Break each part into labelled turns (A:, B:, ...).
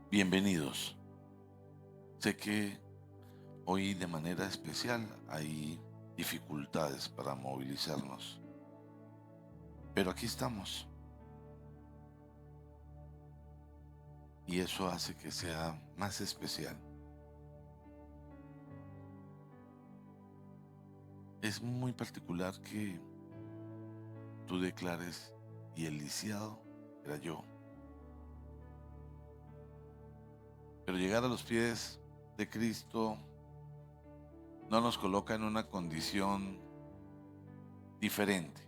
A: Bienvenidos. Sé que hoy de manera especial hay dificultades para movilizarnos, pero aquí estamos y eso hace que sea más especial. Es muy particular que tú declares y el lisiado era yo, pero llegar a los pies de Cristo no nos coloca en una condición diferente.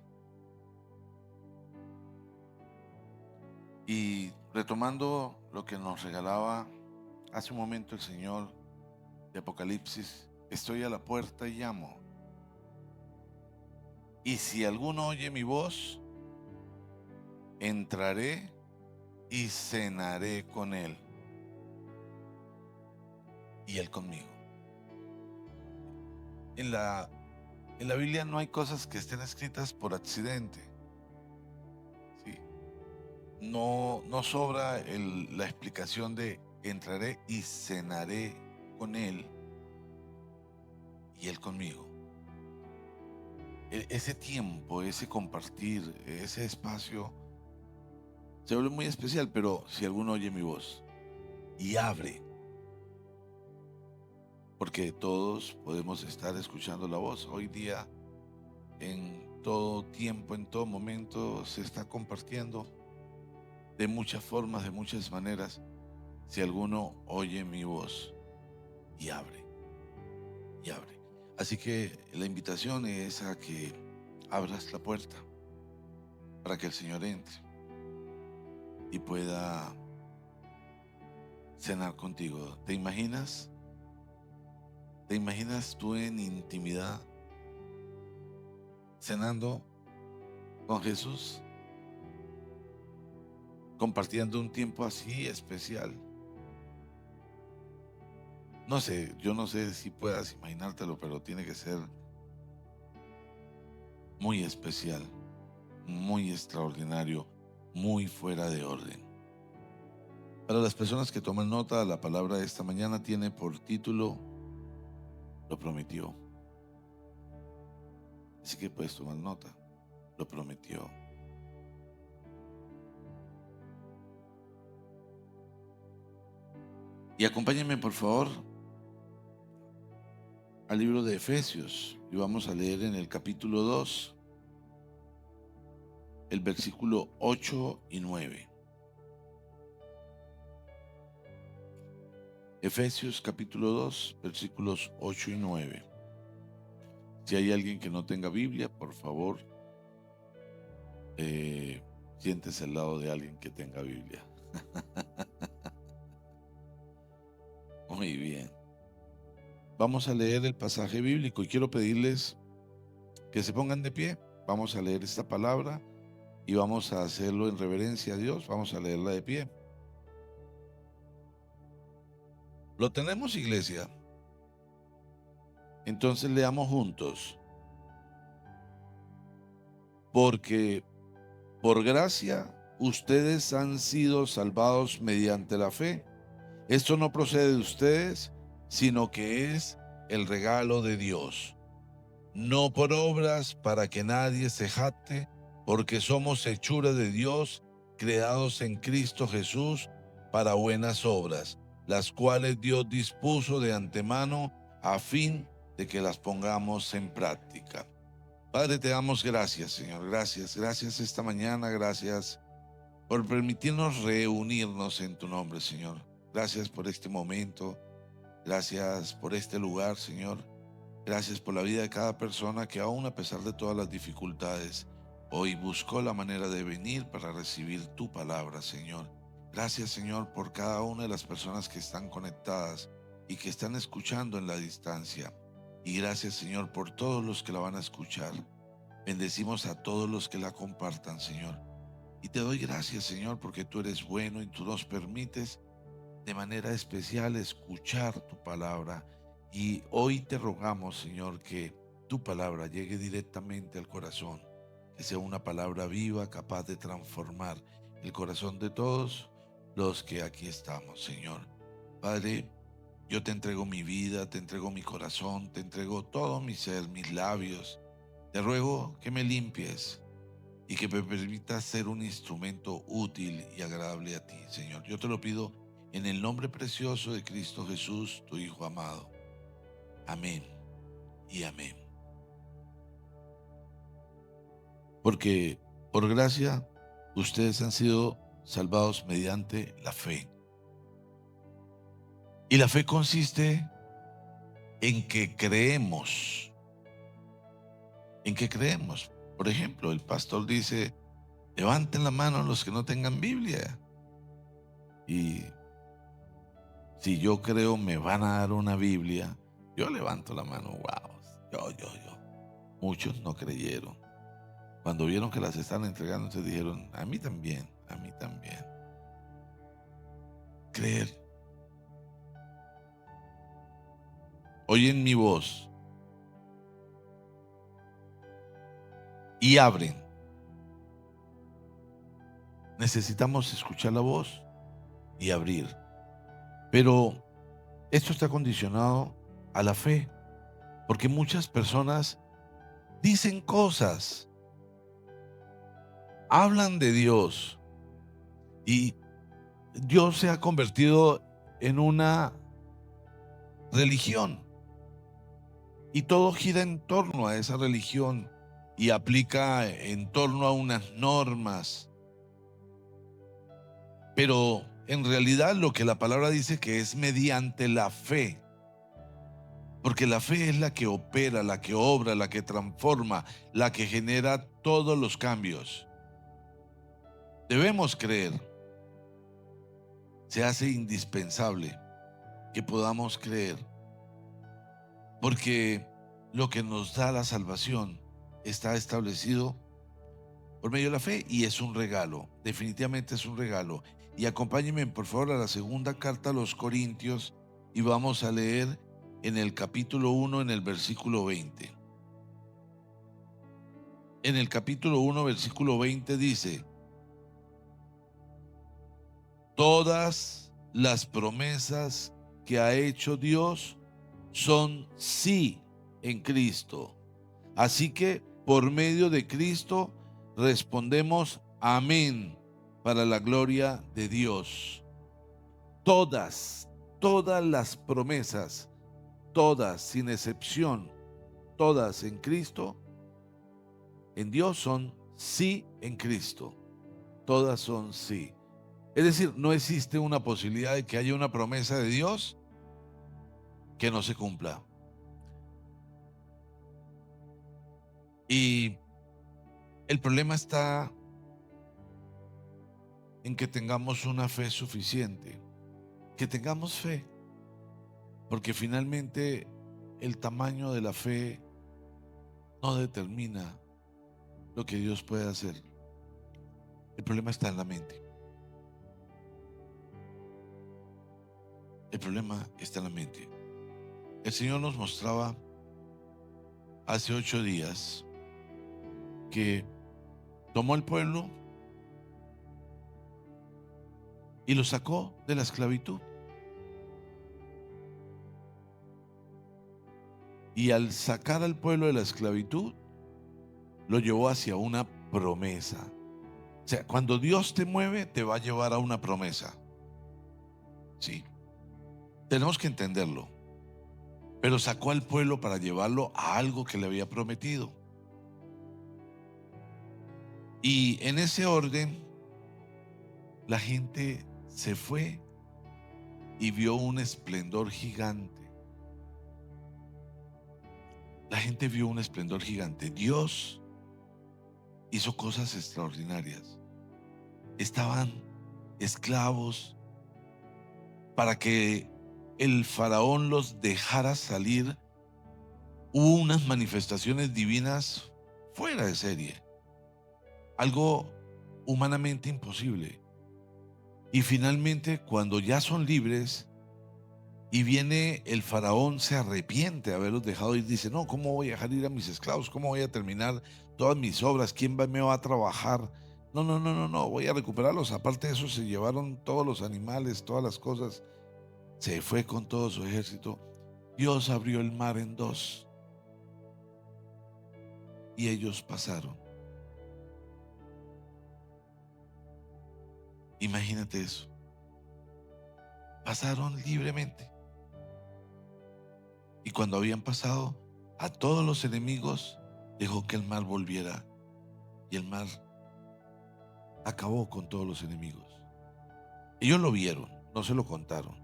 A: Y retomando lo que nos regalaba hace un momento el Señor de Apocalipsis, estoy a la puerta y llamo. Y si alguno oye mi voz, entraré y cenaré con él y él conmigo. En la, en la Biblia no hay cosas que estén escritas por accidente, ¿sí? No sobra la explicación de entraré y cenaré con él y él conmigo. Ese tiempo, ese compartir, ese espacio se vuelve muy especial, pero si alguno oye mi voz y abre, porque todos podemos estar escuchando la voz. Hoy día, en todo tiempo, en todo momento, se está compartiendo de muchas formas, de muchas maneras. Si alguno oye mi voz y abre, y abre. Así que la invitación es a que abras la puerta para que el Señor entre y pueda cenar contigo. ¿Te imaginas? ¿Te imaginas tú en intimidad cenando con Jesús? Compartiendo un tiempo así especial. No sé, yo no sé si puedas imaginártelo, pero tiene que ser muy especial, muy extraordinario, muy fuera de orden. Para las personas que toman nota, la palabra de esta mañana tiene por título Lo prometió. Así que puedes tomar nota. Lo prometió. Y acompáñenme por favor al libro de Efesios y vamos a leer en el capítulo 2, el versículo 8 y 9. Efesios capítulo 2, versículos 8 y 9. Si hay alguien que no tenga Biblia, por favor, eh, siéntese al lado de alguien que tenga Biblia. Muy bien. Vamos a leer el pasaje bíblico y quiero pedirles que se pongan de pie. Vamos a leer esta palabra y vamos a hacerlo en reverencia a Dios. Vamos a leerla de pie. ¿Lo tenemos, iglesia? Entonces leamos juntos. Porque por gracia ustedes han sido salvados mediante la fe. Esto no procede de ustedes, sino que es el regalo de Dios. No por obras para que nadie se jacte, porque somos hechura de Dios, creados en Cristo Jesús para buenas obras, las cuales Dios dispuso de antemano a fin de que las pongamos en práctica. Padre, te damos gracias, Señor. Gracias esta mañana, gracias por permitirnos reunirnos en tu nombre, Señor. Gracias por este momento, gracias por este lugar, Señor. Gracias por la vida de cada persona que aún a pesar de todas las dificultades, hoy buscó la manera de venir para recibir tu palabra, Señor. Gracias, Señor, por cada una de las personas que están conectadas y que están escuchando en la distancia. Y gracias, Señor, por todos los que la van a escuchar. Bendecimos a todos los que la compartan, Señor. Y te doy gracias, Señor, porque tú eres bueno y tú nos permites de manera especial escuchar tu palabra. Y hoy te rogamos, Señor, que tu palabra llegue directamente al corazón, que sea una palabra viva, capaz de transformar el corazón de todos los que aquí estamos, Señor. Padre, yo te entrego mi vida, te entrego mi corazón, te entrego todo mi ser, mis labios. Te ruego que me limpies y que me permitas ser un instrumento útil y agradable a ti, Señor. Yo te lo pido en el nombre precioso de Cristo Jesús, tu Hijo amado. Amén y amén. Porque por gracia ustedes han sido salvados mediante la fe. Y la fe consiste en que creemos. ¿En qué creemos? Por ejemplo, el pastor dice, levanten la mano los que no tengan Biblia. Y si yo creo me van a dar una Biblia, yo levanto la mano. Wow, yo. Muchos no creyeron. Cuando vieron que las están entregando, se dijeron, a mí también, a mí también. Creer. Oyen mi voz y abren. Necesitamos escuchar la voz y abrir. Pero esto está condicionado a la fe, porque muchas personas dicen cosas, hablan de Dios y Dios se ha convertido en una religión y todo gira en torno a esa religión y aplica en torno a unas normas, pero en realidad lo que la palabra dice que es mediante la fe, porque la fe es la que opera, la que obra, la que transforma, la que genera todos los cambios. Debemos creer, se hace indispensable que podamos creer, porque lo que nos da la salvación está establecido por medio de la fe y es un regalo, definitivamente es un regalo. Y acompáñenme por favor a la segunda carta a los Corintios y vamos a leer en el capítulo 1, en el versículo 20. En el capítulo 1, versículo 20 dice, todas las promesas que ha hecho Dios son sí en Cristo. Así que por medio de Cristo respondemos amén para la gloria de Dios. Todas las promesas, todas sin excepción, todas en Cristo, en Dios son sí en Cristo. Todas son sí. Es decir, no existe una posibilidad de que haya una promesa de Dios que no se cumpla. Y el problema está en que tengamos una fe suficiente, que tengamos fe, porque finalmente el tamaño de la fe no determina lo que Dios puede hacer. El problema está en la mente. El problema está en la mente. El Señor nos mostraba hace 8 días que tomó el pueblo y lo sacó de la esclavitud. Y al sacar al pueblo de la esclavitud, lo llevó hacia una promesa. O sea, cuando Dios te mueve, te va a llevar a una promesa. Sí, tenemos que entenderlo. Pero sacó al pueblo para llevarlo a algo que le había prometido. Y en ese orden, la gente se fue y vio un esplendor gigante. La gente vio un esplendor gigante. Dios hizo cosas extraordinarias. Estaban esclavos para que el faraón los dejara salir. Hubo unas manifestaciones divinas fuera de serie, algo humanamente imposible. Y finalmente, cuando ya son libres y viene el faraón, se arrepiente de haberlos dejado ir, dice, no, ¿cómo voy a dejar ir a mis esclavos? ¿Cómo voy a terminar todas mis obras? ¿Quién me va a trabajar No, no, no, no, no, voy a recuperarlos. Aparte de eso, se llevaron todos los animales, todas las cosas. Se fue con todo su ejército. Dios abrió el mar en dos y ellos pasaron. Imagínate eso. Pasaron libremente. Y cuando habían pasado, a todos los enemigos dejó que el mar volviera. Y el mar acabó con todos los enemigos. Ellos lo vieron, no se lo contaron.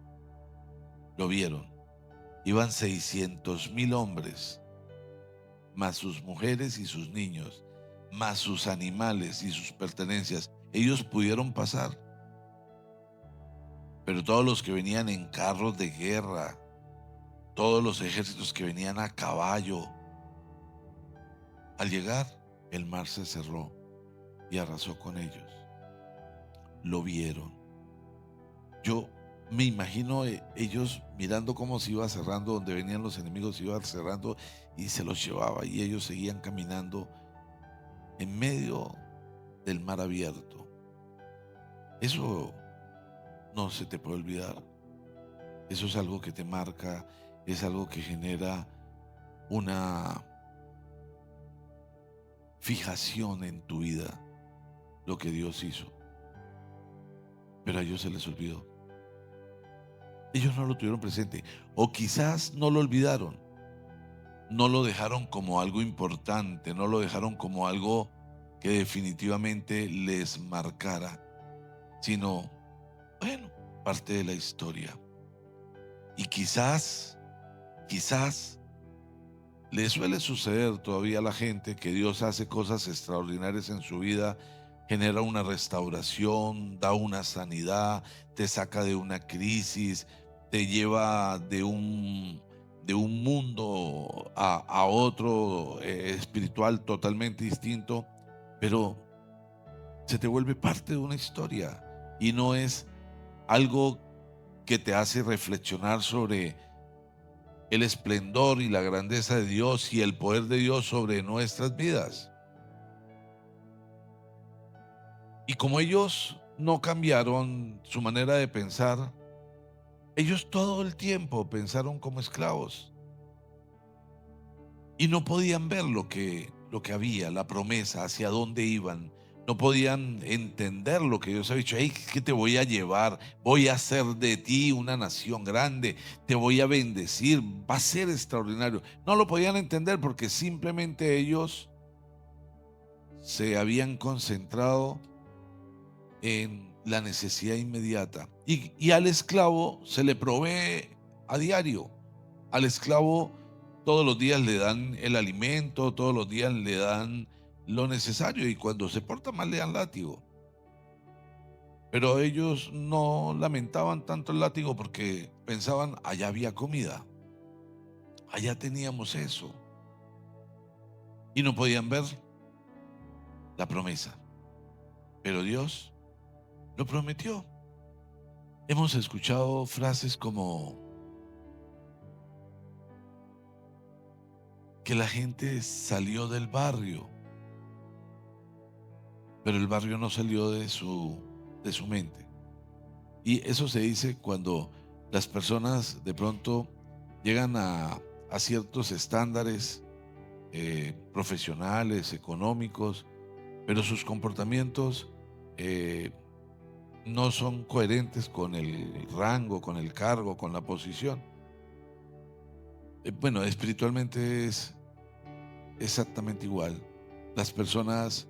A: Lo vieron. Iban 600,000 hombres, más sus mujeres y sus niños, más sus animales y sus pertenencias. Ellos pudieron pasar, pero todos los que venían en carros de guerra, todos los ejércitos que venían a caballo, al llegar, el mar se cerró y arrasó con ellos. Lo vieron. Yo me imagino ellos mirando cómo se iba cerrando, donde venían los enemigos, se iba cerrando y se los llevaba, y ellos seguían caminando en medio del mar abierto. Eso no se te puede olvidar. Eso es algo que te marca, es algo que genera una fijación en tu vida, lo que Dios hizo. Pero a ellos se les olvidó. Ellos no lo tuvieron presente, o quizás no lo olvidaron, no lo dejaron como algo importante, no lo dejaron como algo que definitivamente les marcara, sino, bueno, parte de la historia. Y quizás le suele suceder todavía a la gente que Dios hace cosas extraordinarias en su vida, genera una restauración, da una sanidad, te saca de una crisis, te lleva de un mundo a otro espiritual totalmente distinto, pero se te vuelve parte de una historia y no es algo que te hace reflexionar sobre el esplendor y la grandeza de Dios y el poder de Dios sobre nuestras vidas. Y como ellos no cambiaron su manera de pensar, ellos todo el tiempo pensaron como esclavos y no podían ver lo que había, la promesa, hacia dónde iban. No podían entender lo que Dios ha dicho. Hey, que te voy a llevar, voy a hacer de ti una nación grande, te voy a bendecir, va a ser extraordinario. No lo podían entender porque simplemente ellos se habían concentrado en la necesidad inmediata. Y al esclavo se le provee a diario. Al esclavo todos los días le dan el alimento, todos los días le dan lo necesario, y cuando se porta mal le dan látigo. Pero ellos no lamentaban tanto el látigo porque pensaban, allá había comida, allá teníamos eso. Y no podían ver la promesa. Pero Dios lo prometió. Hemos escuchado frases como que la gente salió del barrio, pero el barrio no salió de su mente. Y eso se dice cuando las personas de pronto llegan a ciertos estándares profesionales, económicos, pero sus comportamientos no son coherentes con el rango, con el cargo, con la posición. Bueno, espiritualmente es exactamente igual. Las personas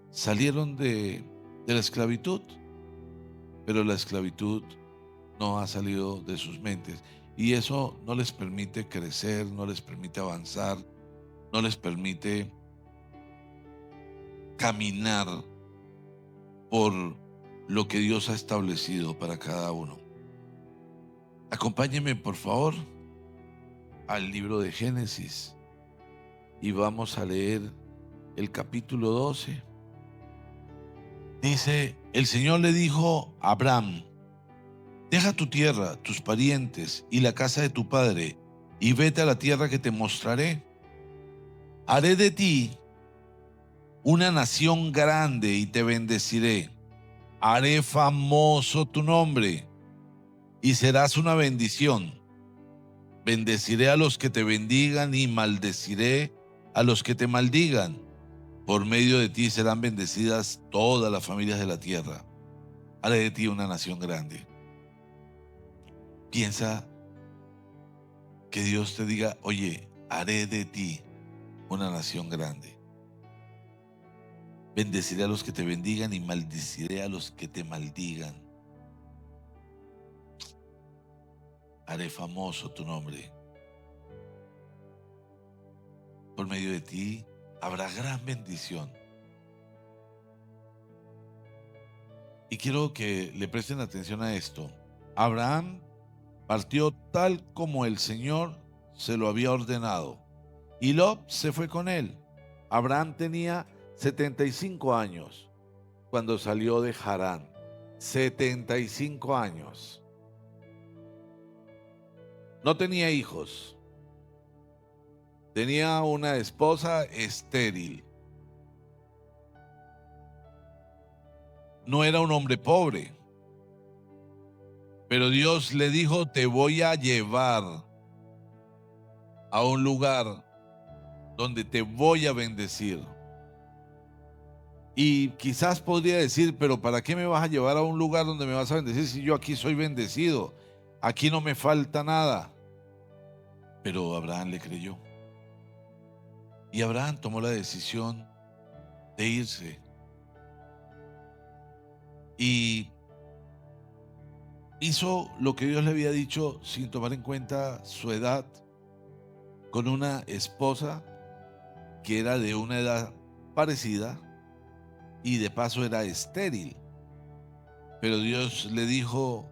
A: salieron de la esclavitud, pero la esclavitud no ha salido de sus mentes. Y eso no les permite crecer, no les permite avanzar, no les permite caminar por lo que Dios ha establecido para cada uno. Acompáñenme, por favor, al libro de Génesis y vamos a leer el capítulo 12. Dice, el Señor le dijo a Abraham, deja tu tierra, tus parientes y la casa de tu padre, y vete a la tierra que te mostraré. Haré de ti una nación grande y te bendeciré. Haré famoso tu nombre y serás una bendición. Bendeciré a los que te bendigan y maldeciré a los que te maldigan. Por medio de ti serán bendecidas todas las familias de la tierra. Haré de ti una nación grande. Piensa que Dios te diga, oye, haré de ti una nación grande. Bendeciré a los que te bendigan y maldeciré a los que te maldigan. Haré famoso tu nombre. Por medio de ti habrá gran bendición. Y quiero que le presten atención a esto. Abraham partió tal como el Señor se lo había ordenado, y Lot se fue con él. Abraham tenía 75 años cuando salió de Harán. 75 años. No tenía hijos. Tenía una esposa estéril. No era un hombre pobre. Pero Dios le dijo, te voy a llevar a un lugar donde te voy a bendecir. Y quizás podría decir, pero ¿para qué me vas a llevar a un lugar donde me vas a bendecir si yo aquí soy bendecido? Aquí no me falta nada. Pero Abraham le creyó. Y Abraham tomó la decisión de irse. Y hizo lo que Dios le había dicho sin tomar en cuenta su edad, con una esposa que era de una edad parecida y de paso era estéril. Pero Dios le dijo,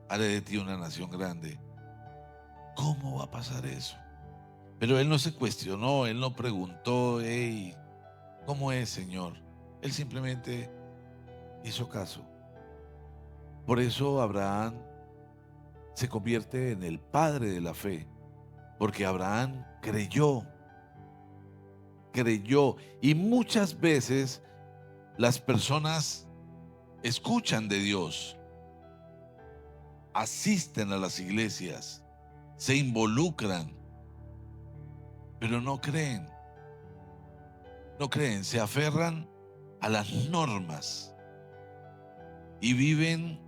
A: haré de ti una nación grande. ¿Cómo va a pasar eso? Pero él no se cuestionó, él no preguntó, hey, ¿cómo es, Señor? Él simplemente hizo caso. Por eso Abraham se convierte en el padre de la fe, porque Abraham creyó. Y muchas veces las personas escuchan de Dios, asisten a las iglesias, se involucran, pero no creen, se aferran a las normas y viven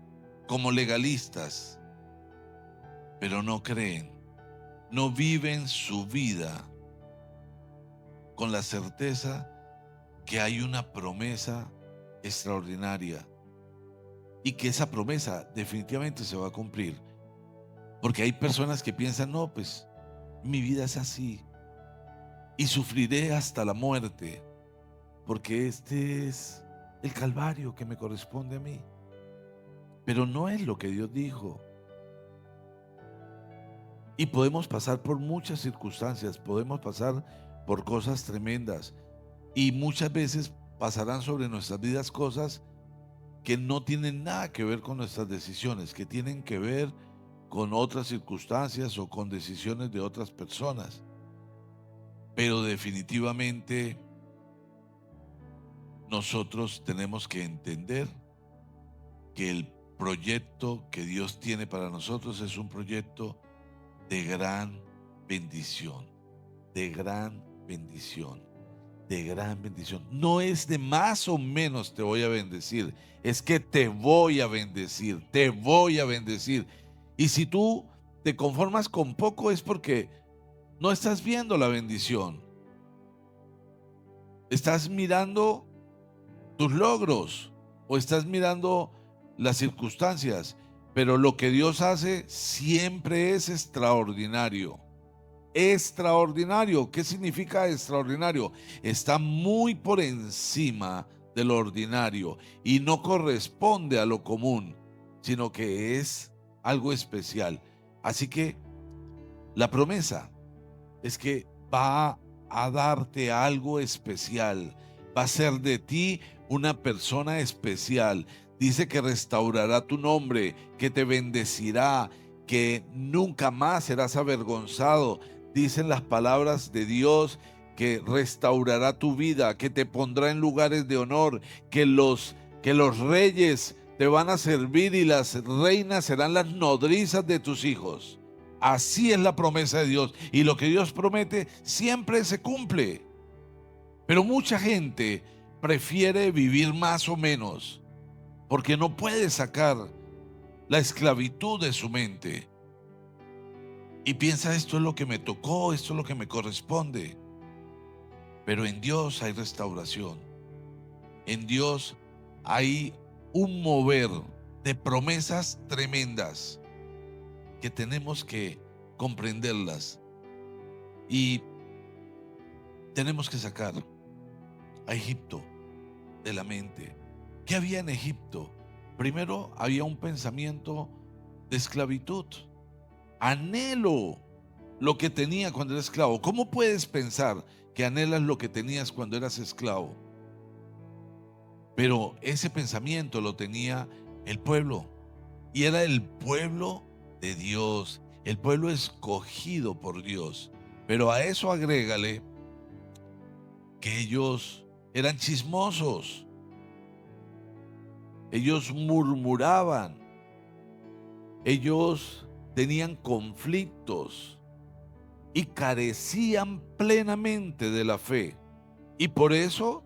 A: como legalistas, pero no creen, no viven su vida con la certeza que hay una promesa extraordinaria y que esa promesa definitivamente se va a cumplir. Porque hay personas que piensan, no, pues mi vida es así y sufriré hasta la muerte, porque este es el calvario que me corresponde a mí. Pero no es lo que Dios dijo. Y podemos pasar por muchas circunstancias, podemos pasar por cosas tremendas y muchas veces pasarán sobre nuestras vidas cosas que no tienen nada que ver con nuestras decisiones, que tienen que ver con otras circunstancias o con decisiones de otras personas. Pero definitivamente nosotros tenemos que entender que el proyecto que Dios tiene para nosotros es un proyecto de gran bendición, de gran bendición, de gran bendición. No es de más o menos te voy a bendecir, es que te voy a bendecir, te voy a bendecir. Y si tú te conformas con poco es porque no estás viendo la bendición. Estás mirando tus logros o estás mirando las circunstancias, pero lo que Dios hace siempre es extraordinario. Extraordinario. ¿Qué significa extraordinario? Está muy por encima de lo ordinario y no corresponde a lo común, sino que es algo especial. Así que la promesa es que va a darte algo especial, va a ser de ti una persona especial. Dice que restaurará tu nombre, que te bendecirá, que nunca más serás avergonzado. Dicen las palabras de Dios que restaurará tu vida, que te pondrá en lugares de honor, que los reyes te van a servir y las reinas serán las nodrizas de tus hijos. Así es la promesa de Dios, y lo que Dios promete siempre se cumple. Pero mucha gente prefiere vivir más o menos porque no puede sacar la esclavitud de su mente y piensa: esto es lo que me tocó, esto es lo que me corresponde. Pero en Dios hay restauración, en Dios hay un mover de promesas tremendas que tenemos que comprenderlas y tenemos que sacar a Egipto de la mente. ¿Qué había en Egipto? Primero había un pensamiento de esclavitud. Anhelo lo que tenía cuando era esclavo. ¿Cómo puedes pensar que anhelas lo que tenías cuando eras esclavo? Pero ese pensamiento lo tenía el pueblo, y era el pueblo de Dios, el pueblo escogido por Dios. Pero a eso agrégale que ellos eran chismosos, ellos murmuraban, ellos tenían conflictos y carecían plenamente de la fe. Y por eso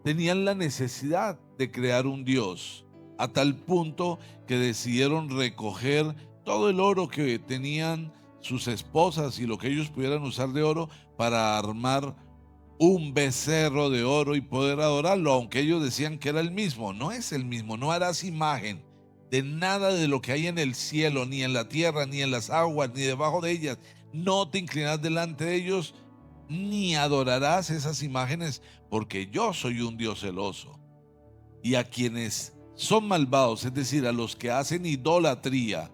A: tenían la necesidad de crear un Dios, a tal punto que decidieron recoger todo el oro que tenían sus esposas y lo que ellos pudieran usar de oro para armar un becerro de oro y poder adorarlo, aunque ellos decían que era el mismo. No es el mismo, no harás imagen de nada de lo que hay en el cielo, ni en la tierra, ni en las aguas, ni debajo de ellas. No te inclinarás delante de ellos, ni adorarás esas imágenes, porque yo soy un Dios celoso. Y a quienes son malvados, es decir, a los que hacen idolatría,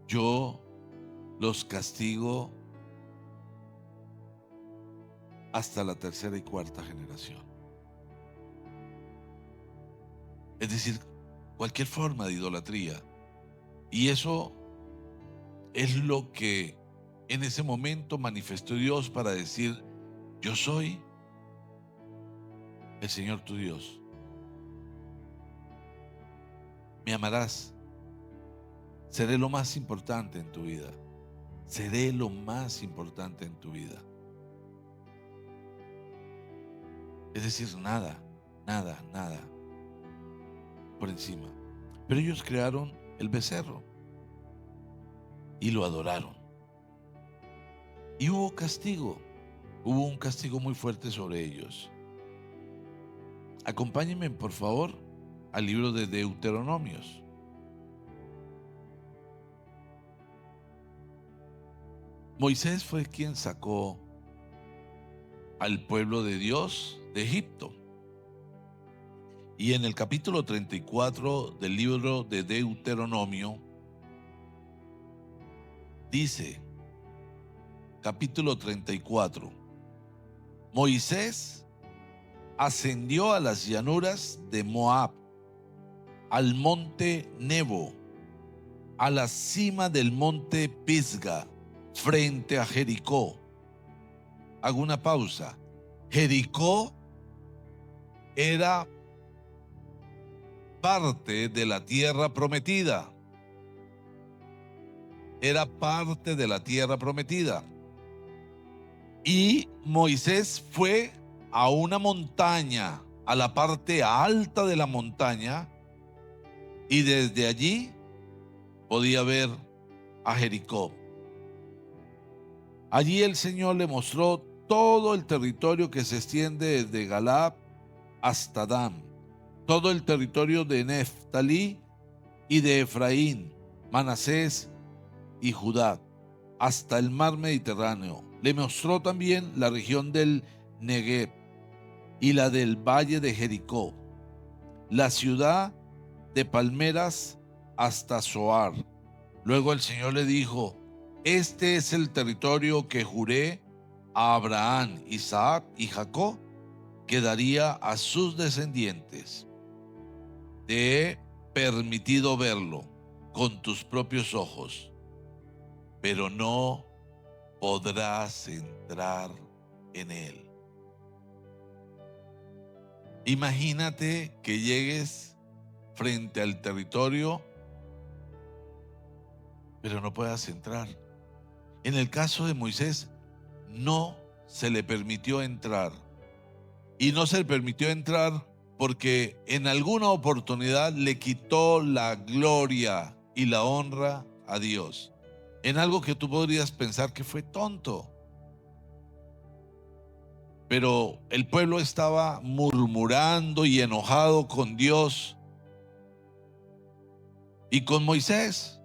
A: yo los castigo hasta la tercera y cuarta generación. Es decir, cualquier forma de idolatría. Y eso es lo que en ese momento manifestó Dios para decir: yo soy el Señor tu Dios. Me amarás. Seré lo más importante en tu vida. Seré lo más importante en tu vida. Es decir, nada, nada, nada por encima. Pero ellos crearon el becerro y lo adoraron. Y hubo un castigo muy fuerte sobre ellos. Acompáñenme, por favor, al libro de Deuteronomios. Moisés fue quien sacó al pueblo de Dios de Egipto. Y en el capítulo 34 del libro de Deuteronomio dice, capítulo 34, Moisés ascendió a las llanuras de Moab, al monte Nebo, a la cima del monte Pisga, frente a Jericó. Hago una pausa. Jericó era parte de la tierra prometida. Era parte de la tierra prometida. Y Moisés fue a una montaña, a la parte alta de la montaña, y desde allí podía ver a Jericó. Allí el Señor le mostró todo el territorio que se extiende desde Galaad hasta Dan, todo el territorio de Neftalí y de Efraín, Manasés y Judá, hasta el mar Mediterráneo. Le mostró también la región del Negev y la del valle de Jericó, la ciudad de palmeras hasta Zoar. Luego el Señor le dijo: este es el territorio que juré a Abraham, Isaac y Jacob que daría a sus descendientes. Te he permitido verlo con tus propios ojos, pero no podrás entrar en Él. Imagínate que llegues frente al territorio, pero no puedas entrar. En el caso de Moisés, no se le permitió entrar. Y no se le permitió entrar porque en alguna oportunidad le quitó la gloria y la honra a Dios. En algo que tú podrías pensar que fue tonto. Pero el pueblo estaba murmurando y enojado con Dios y con Moisés,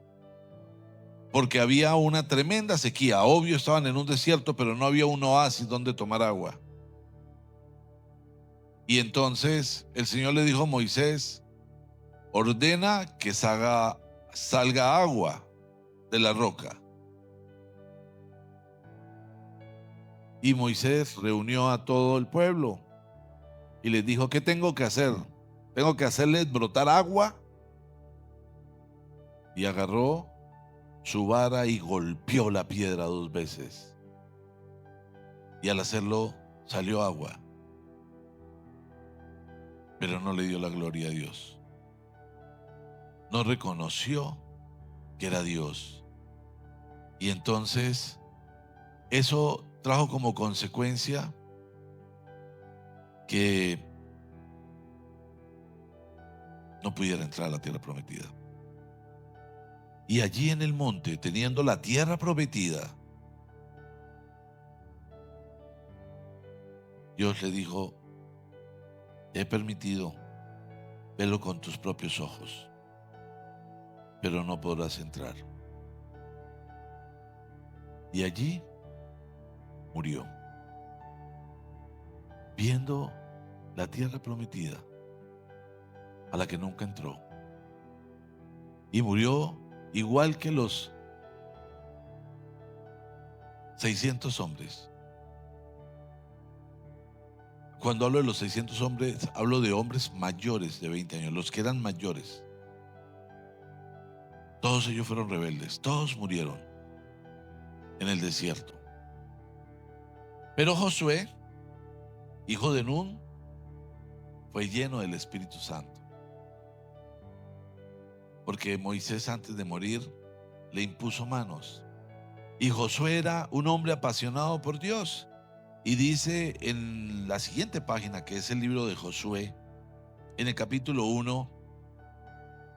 A: porque había una tremenda sequía. Obvio, estaban en un desierto, pero no había un oasis donde tomar agua. Y entonces el Señor le dijo a Moisés: ordena que salga agua de la roca. Y Moisés reunió a todo el pueblo y les dijo: ¿qué tengo que hacer? ¿Tengo que hacerles brotar agua? Y agarró su vara y golpeó la piedra 2 veces. Y al hacerlo salió agua. Pero no le dio la gloria a Dios. No reconoció que era Dios. Y entonces eso trajo como consecuencia que no pudiera entrar a la tierra prometida. Y allí en el monte, teniendo la tierra prometida, Dios le dijo: te he permitido verlo con tus propios ojos, pero no podrás entrar. Y allí murió, viendo la tierra prometida, a la que nunca entró. Y murió igual que los 600 hombres. Cuando hablo de los 600 hombres, hablo de hombres mayores de 20 años, los que eran mayores. Todos ellos fueron rebeldes, todos murieron en el desierto. Pero Josué, hijo de Nun, fue lleno del Espíritu Santo, porque Moisés, antes de morir, le impuso manos. Y Josué era un hombre apasionado por Dios. Y dice en la siguiente página, que es el libro de Josué, en el capítulo 1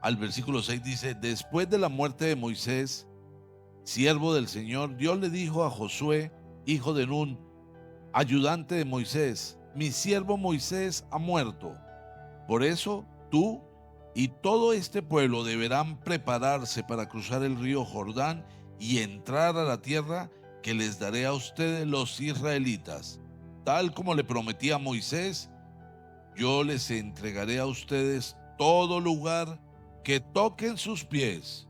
A: al versículo 6, dice: después de la muerte de Moisés, siervo del Señor, Dios le dijo a Josué, hijo de Nun, ayudante de Moisés: mi siervo Moisés ha muerto. Por eso tú y todo este pueblo deberán prepararse para cruzar el río Jordán y entrar a la tierra que les daré a ustedes, los israelitas. Tal como le prometí a Moisés, yo les entregaré a ustedes todo lugar que toquen sus pies.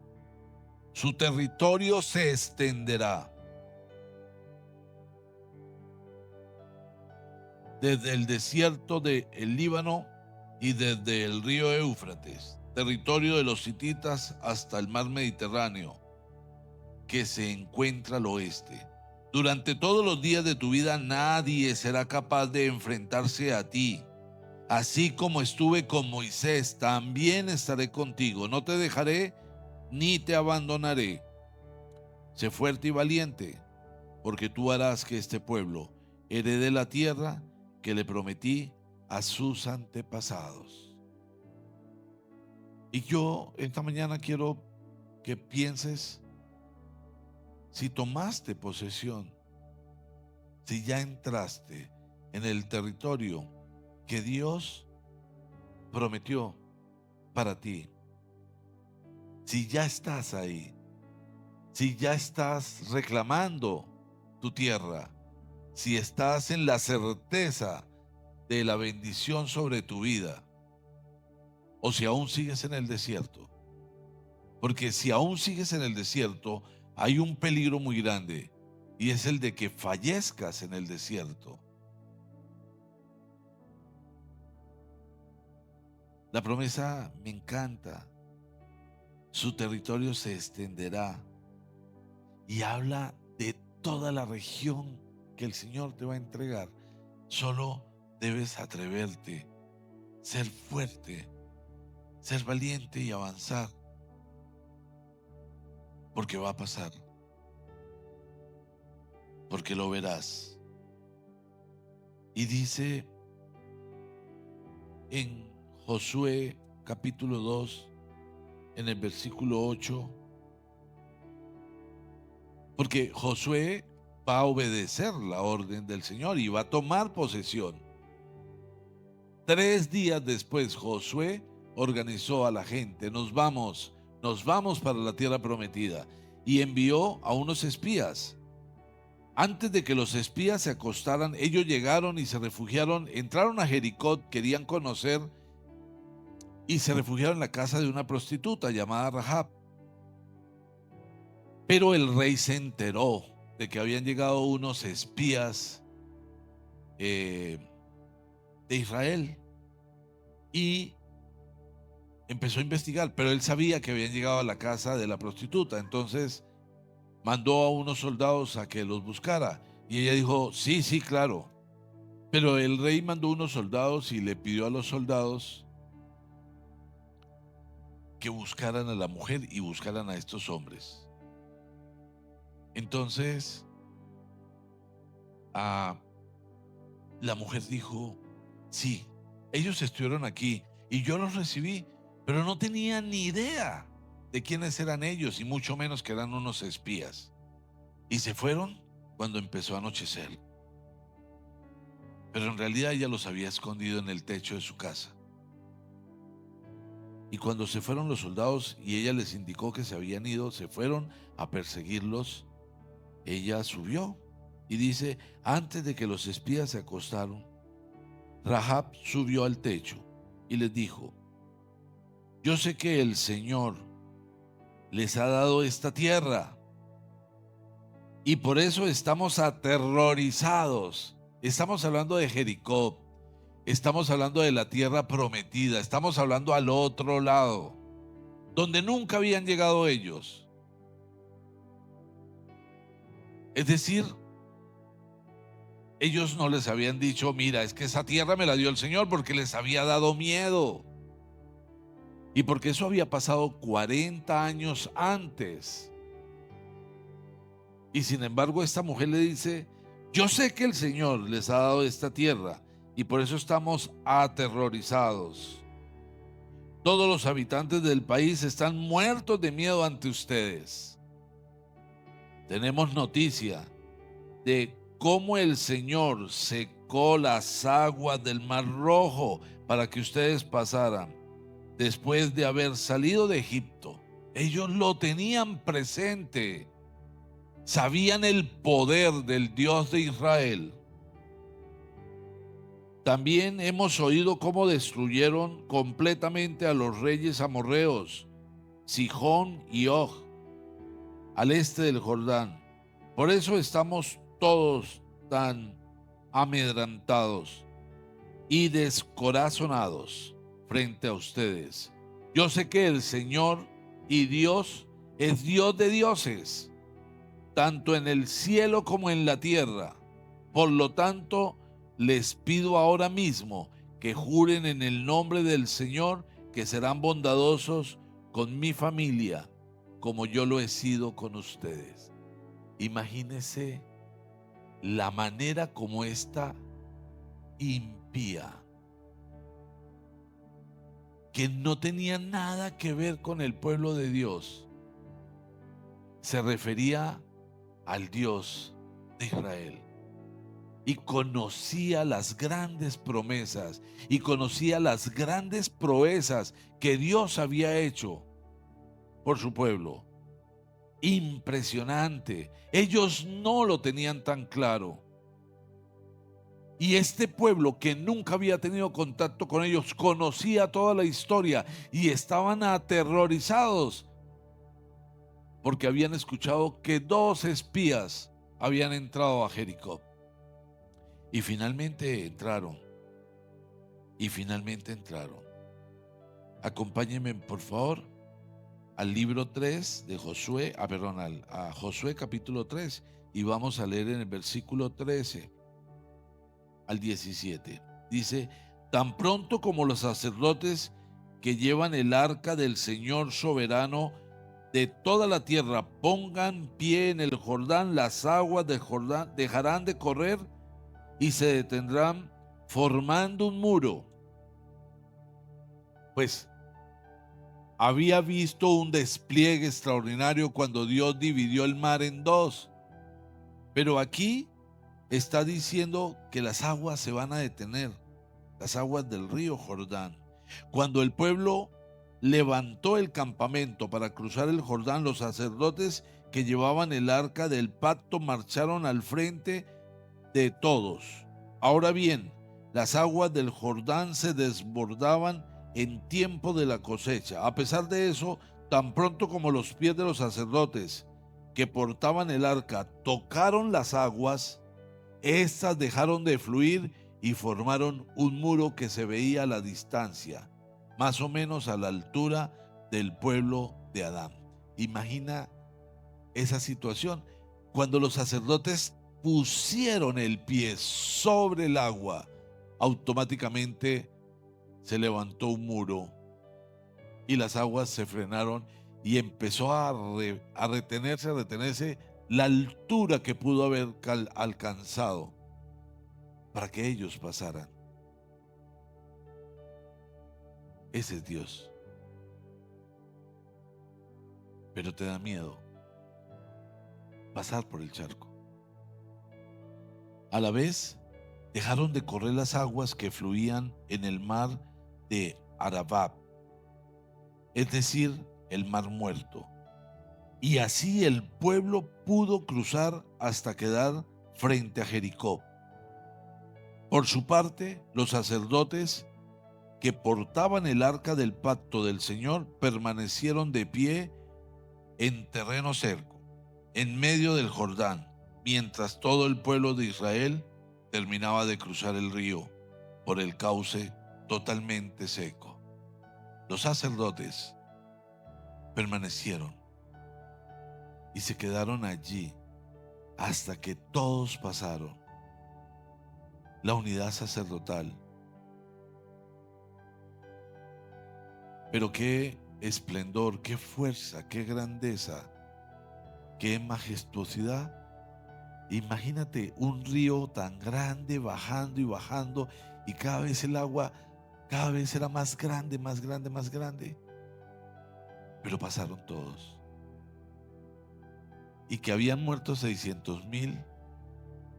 A: Su territorio se extenderá desde el desierto del Líbano y desde el río Éufrates, territorio de los hititas, hasta el mar Mediterráneo, que se encuentra al oeste. Durante todos los días de tu vida nadie será capaz de enfrentarse a ti. Así como estuve con Moisés, también estaré contigo. No te dejaré ni te abandonaré. Sé fuerte y valiente, porque tú harás que este pueblo herede la tierra que le prometí a sus antepasados. Y yo esta mañana quiero que pienses, si tomaste posesión, si ya entraste en el territorio que Dios prometió para ti, si ya estás ahí, si ya estás reclamando tu tierra, si estás en la certeza de la bendición sobre tu vida, o si aún sigues en el desierto. Porque si aún sigues en el desierto, hay un peligro muy grande, y es el de que fallezcas en el desierto. La promesa me encanta. Su territorio se extenderá, y habla de toda la región que el Señor te va a entregar. Solo debes atreverte, ser fuerte, ser valiente y avanzar, porque va a pasar, porque lo verás. Y dice en Josué capítulo 2, en el versículo 8, porque Josué va a obedecer la orden del Señor y va a tomar posesión. 3 días después, Josué organizó a la gente: nos vamos para la tierra prometida. Y envió a unos espías. Antes de que los espías se acostaran, ellos llegaron y se refugiaron, entraron a Jericó, querían conocer, y se refugiaron en la casa de una prostituta llamada Rahab. Pero el rey se enteró de que habían llegado unos espías de Israel y empezó a investigar, pero él sabía que habían llegado a la casa de la prostituta. Entonces mandó a unos soldados a que los buscara, y ella dijo: sí, sí, claro. Pero el rey mandó unos soldados y le pidió a los soldados que buscaran a la mujer y buscaran a estos hombres. Entonces la mujer dijo: sí, ellos estuvieron aquí y yo los recibí, pero no tenía ni idea de quiénes eran ellos, y mucho menos que eran unos espías. Y se fueron cuando empezó a anochecer. Pero en realidad ella los había escondido en el techo de su casa. Y cuando se fueron los soldados y ella les indicó que se habían ido, se fueron a perseguirlos, ella subió. Y dice: antes de que los espías se acostaron, Rahab subió al techo y les dijo: yo sé que el Señor les ha dado esta tierra y por eso estamos aterrorizados. Estamos hablando de Jericó, estamos hablando de la tierra prometida, estamos hablando al otro lado, donde nunca habían llegado ellos. Es decir, ellos no les habían dicho: mira, es que esa tierra me la dio el Señor, porque les había dado miedo. Y porque eso había pasado 40 años antes. Y sin embargo, esta mujer le dice: yo sé que el Señor les ha dado esta tierra y por eso estamos aterrorizados. Todos los habitantes del país están muertos de miedo ante ustedes. Tenemos noticia de cómo el Señor secó las aguas del Mar Rojo para que ustedes pasaran después de haber salido de Egipto. Ellos lo tenían presente. Sabían el poder del Dios de Israel. También hemos oído cómo destruyeron completamente a los reyes amorreos, Sihón y Og, al este del Jordán. Por eso estamos todos tan amedrentados y descorazonados frente a ustedes. Yo sé que el Señor y Dios es Dios de dioses, tanto en el cielo como en la tierra. Por lo tanto, les pido ahora mismo que juren en el nombre del Señor que serán bondadosos con mi familia, como yo lo he sido con ustedes. Imagínese la manera como esta impía, que no tenía nada que ver con el pueblo de Dios, se refería al Dios de Israel y conocía las grandes promesas y conocía las grandes proezas que Dios había hecho por su pueblo. Impresionante. Ellos no lo tenían tan claro. Y este pueblo, que nunca había tenido contacto con ellos, conocía toda la historia y estaban aterrorizados porque habían escuchado que 2 espías habían entrado a Jericó. Y finalmente entraron. Acompáñenme, por favor, al libro 3 de Josué, perdón, a Josué capítulo 3, y vamos a leer en el versículo 13 al 17. Dice: tan pronto como los sacerdotes que llevan el arca del Señor soberano de toda la tierra pongan pie en el Jordán, las aguas del Jordán dejarán de correr y se detendrán formando un muro. Pues había visto un despliegue extraordinario cuando Dios dividió el mar en dos, pero aquí está diciendo que las aguas se van a detener, las aguas del río Jordán. Cuando el pueblo levantó el campamento para cruzar el Jordán, los sacerdotes que llevaban el arca del pacto marcharon al frente de todos. Ahora bien, las aguas del Jordán se desbordaban en tiempo de la cosecha. A pesar de eso, tan pronto como los pies de los sacerdotes que portaban el arca tocaron las aguas, estas dejaron de fluir y formaron un muro que se veía a la distancia, más o menos a la altura del pueblo de Adán. Imagina esa situación. Cuando los sacerdotes pusieron el pie sobre el agua, automáticamente se levantó un muro y las aguas se frenaron y empezó a retenerse la altura que pudo haber alcanzado para que ellos pasaran. Ese es Dios. Pero te da miedo pasar por el charco. A la vez, dejaron de correr las aguas que fluían en el mar de Arabá, es decir, el mar muerto. Y así el pueblo pudo cruzar hasta quedar frente a Jericó. Por su parte, los sacerdotes que portaban el arca del pacto del Señor permanecieron de pie en terreno cerco, en medio del Jordán, mientras todo el pueblo de Israel terminaba de cruzar el río por el cauce totalmente seco. Los sacerdotes permanecieron y se quedaron allí hasta que todos pasaron. La unidad sacerdotal. Pero qué esplendor, qué fuerza, qué grandeza, qué majestuosidad. Imagínate un río tan grande bajando y bajando, y cada vez el agua cada vez era más grande, más grande, más grande. Pero pasaron todos. Y que habían muerto 600,000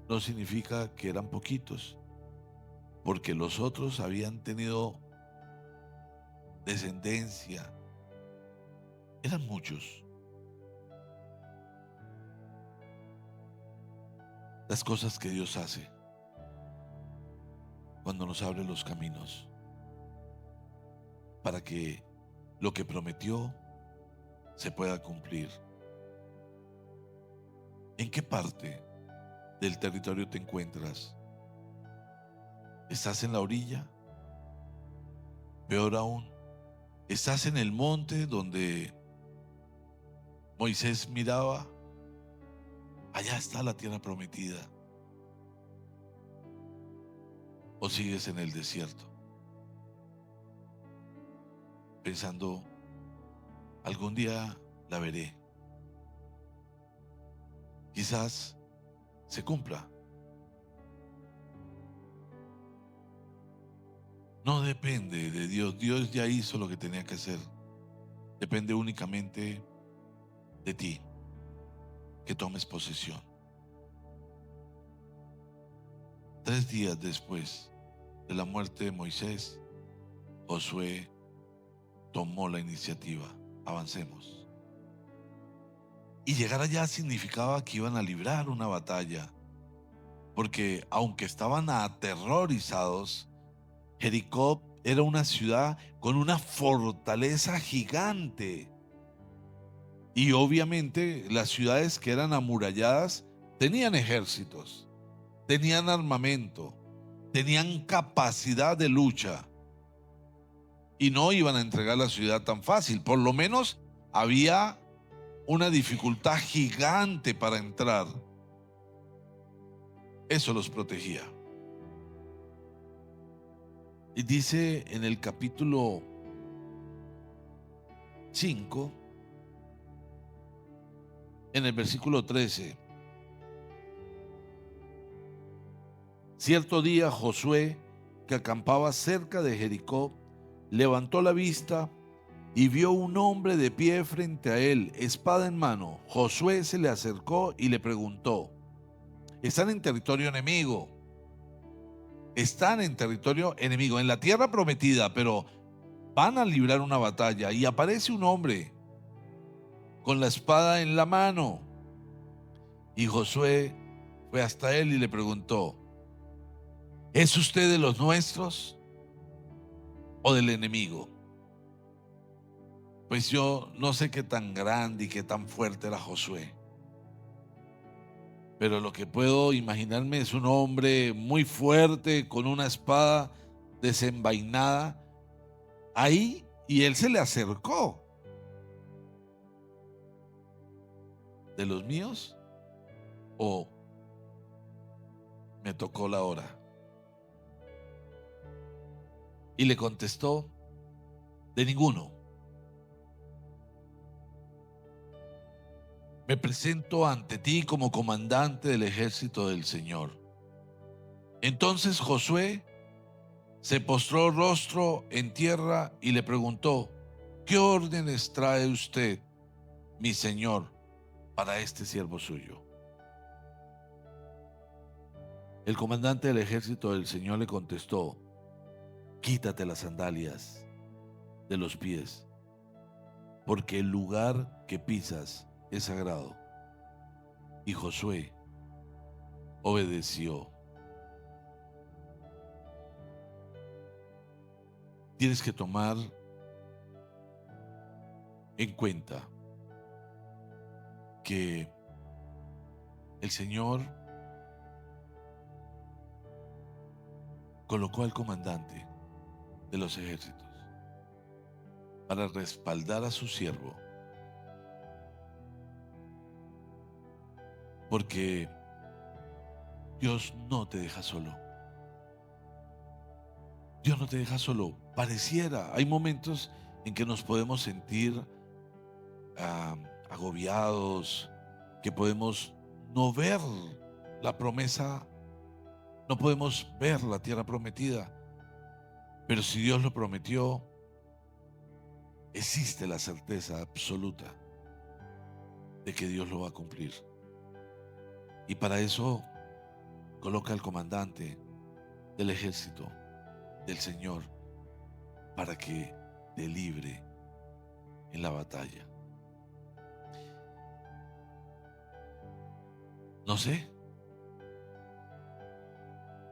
A: no significa que eran poquitos, porque los otros habían tenido descendencia. Eran muchos. Las cosas que Dios hace cuando nos abre los caminos para que lo que prometió se pueda cumplir. ¿En qué parte del territorio te encuentras? ¿Estás en la orilla? Peor aún, ¿estás en el monte donde Moisés miraba? Allá está la tierra prometida. ¿O sigues en el desierto pensando, algún día la veré? Quizás se cumpla. No depende de Dios. Dios ya hizo lo que tenía que hacer. Depende únicamente de ti, que tomes posesión. 3 días después de la muerte de Moisés, Josué tomó la iniciativa. Avancemos. Y llegar allá significaba que iban a librar una batalla, porque aunque estaban aterrorizados, Jericó era una ciudad con una fortaleza gigante. Y obviamente las ciudades que eran amuralladas tenían ejércitos, tenían armamento, tenían capacidad de lucha. Y no iban a entregar la ciudad tan fácil. Por lo menos Había una dificultad gigante para entrar. Eso los protegía. Y dice en el capítulo 5, en el versículo 13: cierto día Josué, que acampaba cerca de Jericó, levantó la vista y vio un hombre de pie frente a él, espada en mano. Josué se le acercó y le preguntó: están en territorio enemigo, están en territorio enemigo, en la tierra prometida, pero van a librar una batalla. Y aparece un hombre con la espada en la mano. Y Josué fue hasta él y le preguntó: ¿es usted de los nuestros o del enemigo? Pues yo no sé qué tan grande y qué tan fuerte era Josué, pero lo que puedo imaginarme es un hombre muy fuerte con una espada desenvainada ahí, y él se le acercó. ¿De los míos o me tocó la hora? Y le contestó: de ninguno. Me presento ante ti como comandante del ejército del Señor. Entonces Josué se postró rostro en tierra y le preguntó: ¿qué órdenes trae usted, mi señor, para este siervo suyo? El comandante del ejército del Señor le contestó: quítate las sandalias de los pies, porque el lugar que pisas es sagrado. Y Josué obedeció. Tienes que tomar en cuenta que el Señor colocó al comandante de los ejércitos para respaldar a su siervo, porque Dios no te deja solo. Dios no te deja solo. Pareciera, hay momentos en que nos podemos sentir agobiados, que podemos no ver la promesa, no podemos ver la tierra prometida. Pero si Dios lo prometió, existe la certeza absoluta de que Dios lo va a cumplir. Y para eso coloca al comandante del ejército del Señor para que te libre en la batalla. No sé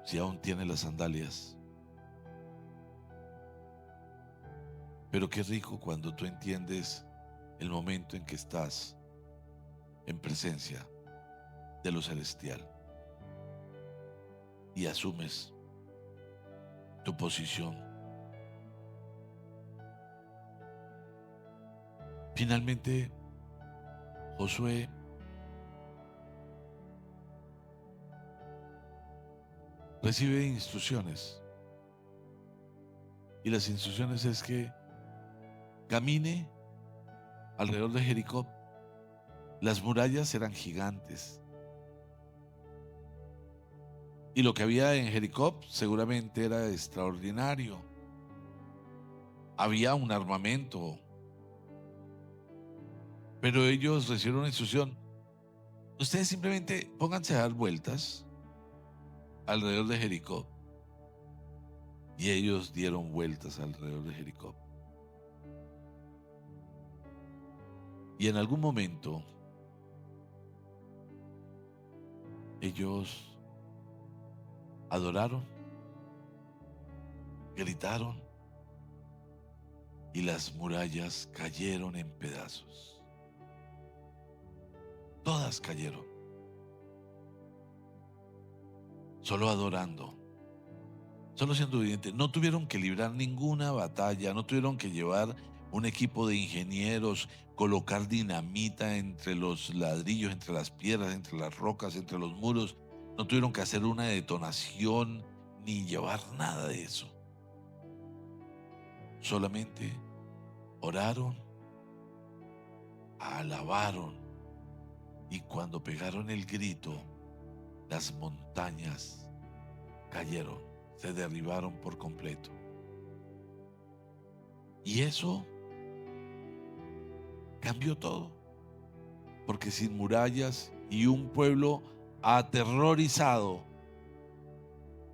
A: si aún tiene las sandalias, pero qué rico cuando tú entiendes el momento en que estás en presencia de lo celestial y asumes tu posición. Finalmente, Josué recibe instrucciones, y las instrucciones es que camine alrededor de Jericó. Las murallas eran gigantes, y lo que había en Jericó seguramente era extraordinario. Había un armamento, pero ellos recibieron una instrucción: ustedes simplemente pónganse a dar vueltas alrededor de Jericó. Y ellos dieron vueltas alrededor de Jericó. Y en algún momento ellos adoraron, gritaron, y las murallas cayeron en pedazos. Todas cayeron. Solo adorando, solo siendo obedientes. No tuvieron que librar ninguna batalla, no tuvieron que llevar un equipo de ingenieros, colocar dinamita entre los ladrillos, entre las piedras, entre las rocas, entre los muros. No tuvieron que hacer una detonación ni llevar nada de eso. Solamente oraron, alabaron, y cuando pegaron el grito, las montañas cayeron, se derribaron por completo. Y eso cambió todo, porque sin murallas y un pueblo aterrorizado,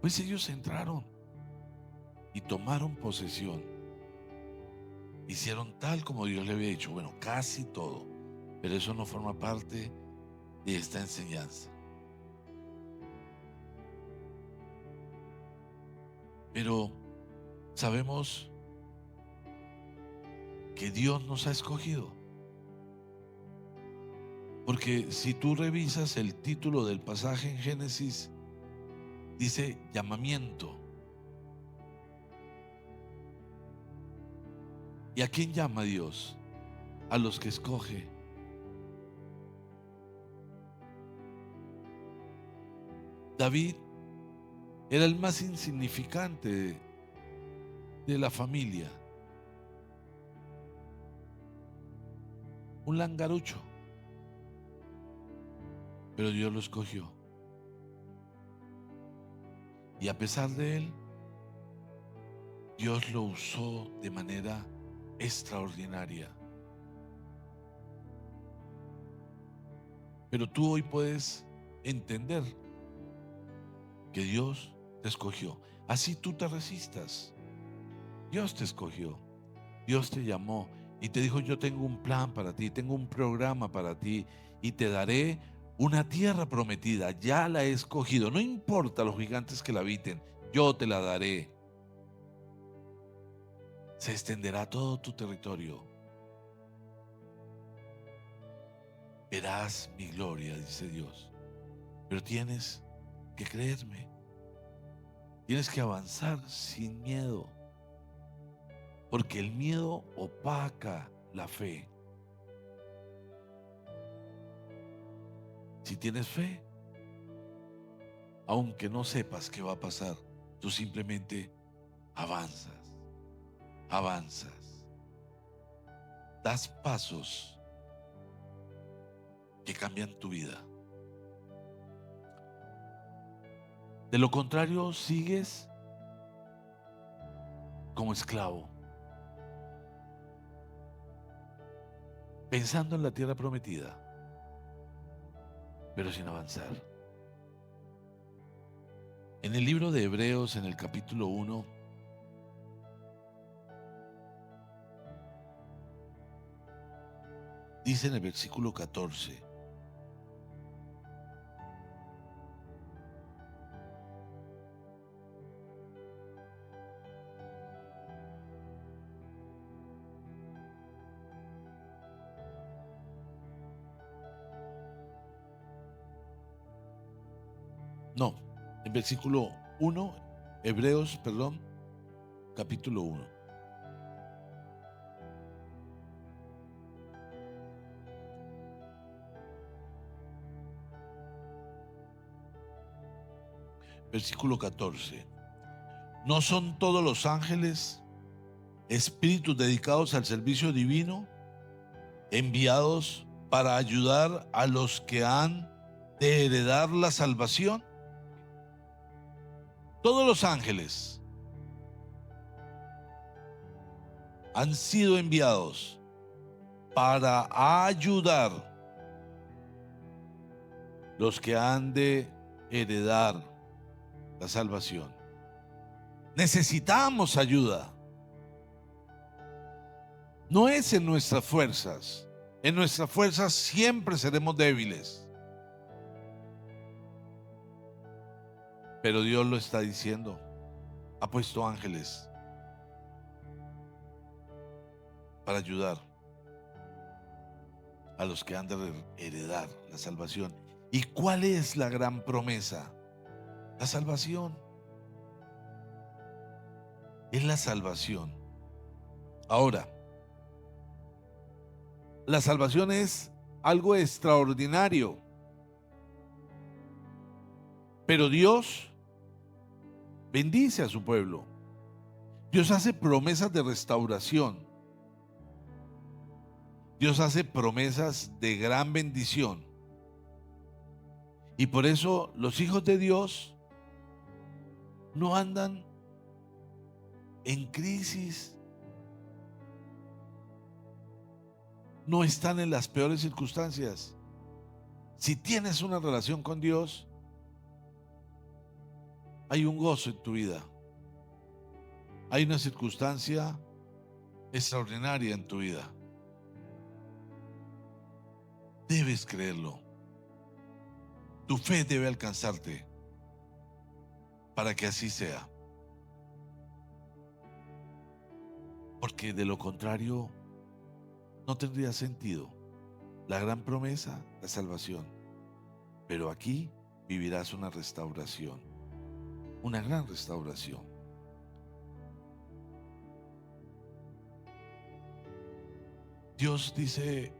A: pues ellos entraron y tomaron posesión. Hicieron tal como Dios le había dicho, bueno, casi todo, pero eso no forma parte de esta enseñanza. Pero sabemos que Dios nos ha escogido, porque si tú revisas el título del pasaje en Génesis, dice llamamiento. ¿Y a quién llama Dios? A los que escoge. David era el más insignificante de la familia, un langarucho, pero Dios lo escogió. Y a pesar de él, Dios lo usó de manera extraordinaria. Pero tú hoy puedes entender que Dios te escogió. Así tú te resistas. Dios te escogió. Dios te llamó y te dijo: yo tengo un plan para ti, tengo un programa para ti y te daré una tierra prometida. Ya la he escogido. No importa los gigantes que la habiten, yo te la daré. Se extenderá todo tu territorio. Verás mi gloria, dice Dios. Pero tienes que creerme. Tienes que avanzar sin miedo, porque el miedo opaca la fe. Si tienes fe, aunque no sepas qué va a pasar, tú simplemente avanzas, avanzas, das pasos que cambian tu vida. De lo contrario, sigues como esclavo, pensando en la tierra prometida, pero sin avanzar. En el libro de Hebreos, en el capítulo 1, dice en el versículo 14: no, en versículo 1, Hebreos, perdón, capítulo 1. Versículo 14. ¿No son todos los ángeles espíritus dedicados al servicio divino, enviados para ayudar a los que han de heredar la salvación? Todos los ángeles han sido enviados para ayudar los que han de heredar la salvación. Necesitamos ayuda. No es en nuestras fuerzas. En nuestras fuerzas siempre seremos débiles. Pero Dios lo está diciendo. Ha puesto ángeles para ayudar a los que han de heredar la salvación. ¿Y cuál es la gran promesa? La salvación. Es la salvación. Ahora, La salvación es algo extraordinario, pero Dios bendice a su pueblo. Dios hace promesas de restauración. Dios hace promesas de gran bendición. Y por eso los hijos de Dios no andan en crisis, no están en las peores circunstancias. Si tienes una relación con Dios, hay un gozo en tu vida. Hay una circunstancia extraordinaria en tu vida. Debes creerlo. Tu fe debe alcanzarte para que así sea. Porque de lo contrario, no tendría sentido. La gran promesa, la salvación. Pero aquí vivirás una restauración, una gran restauración. Dios dice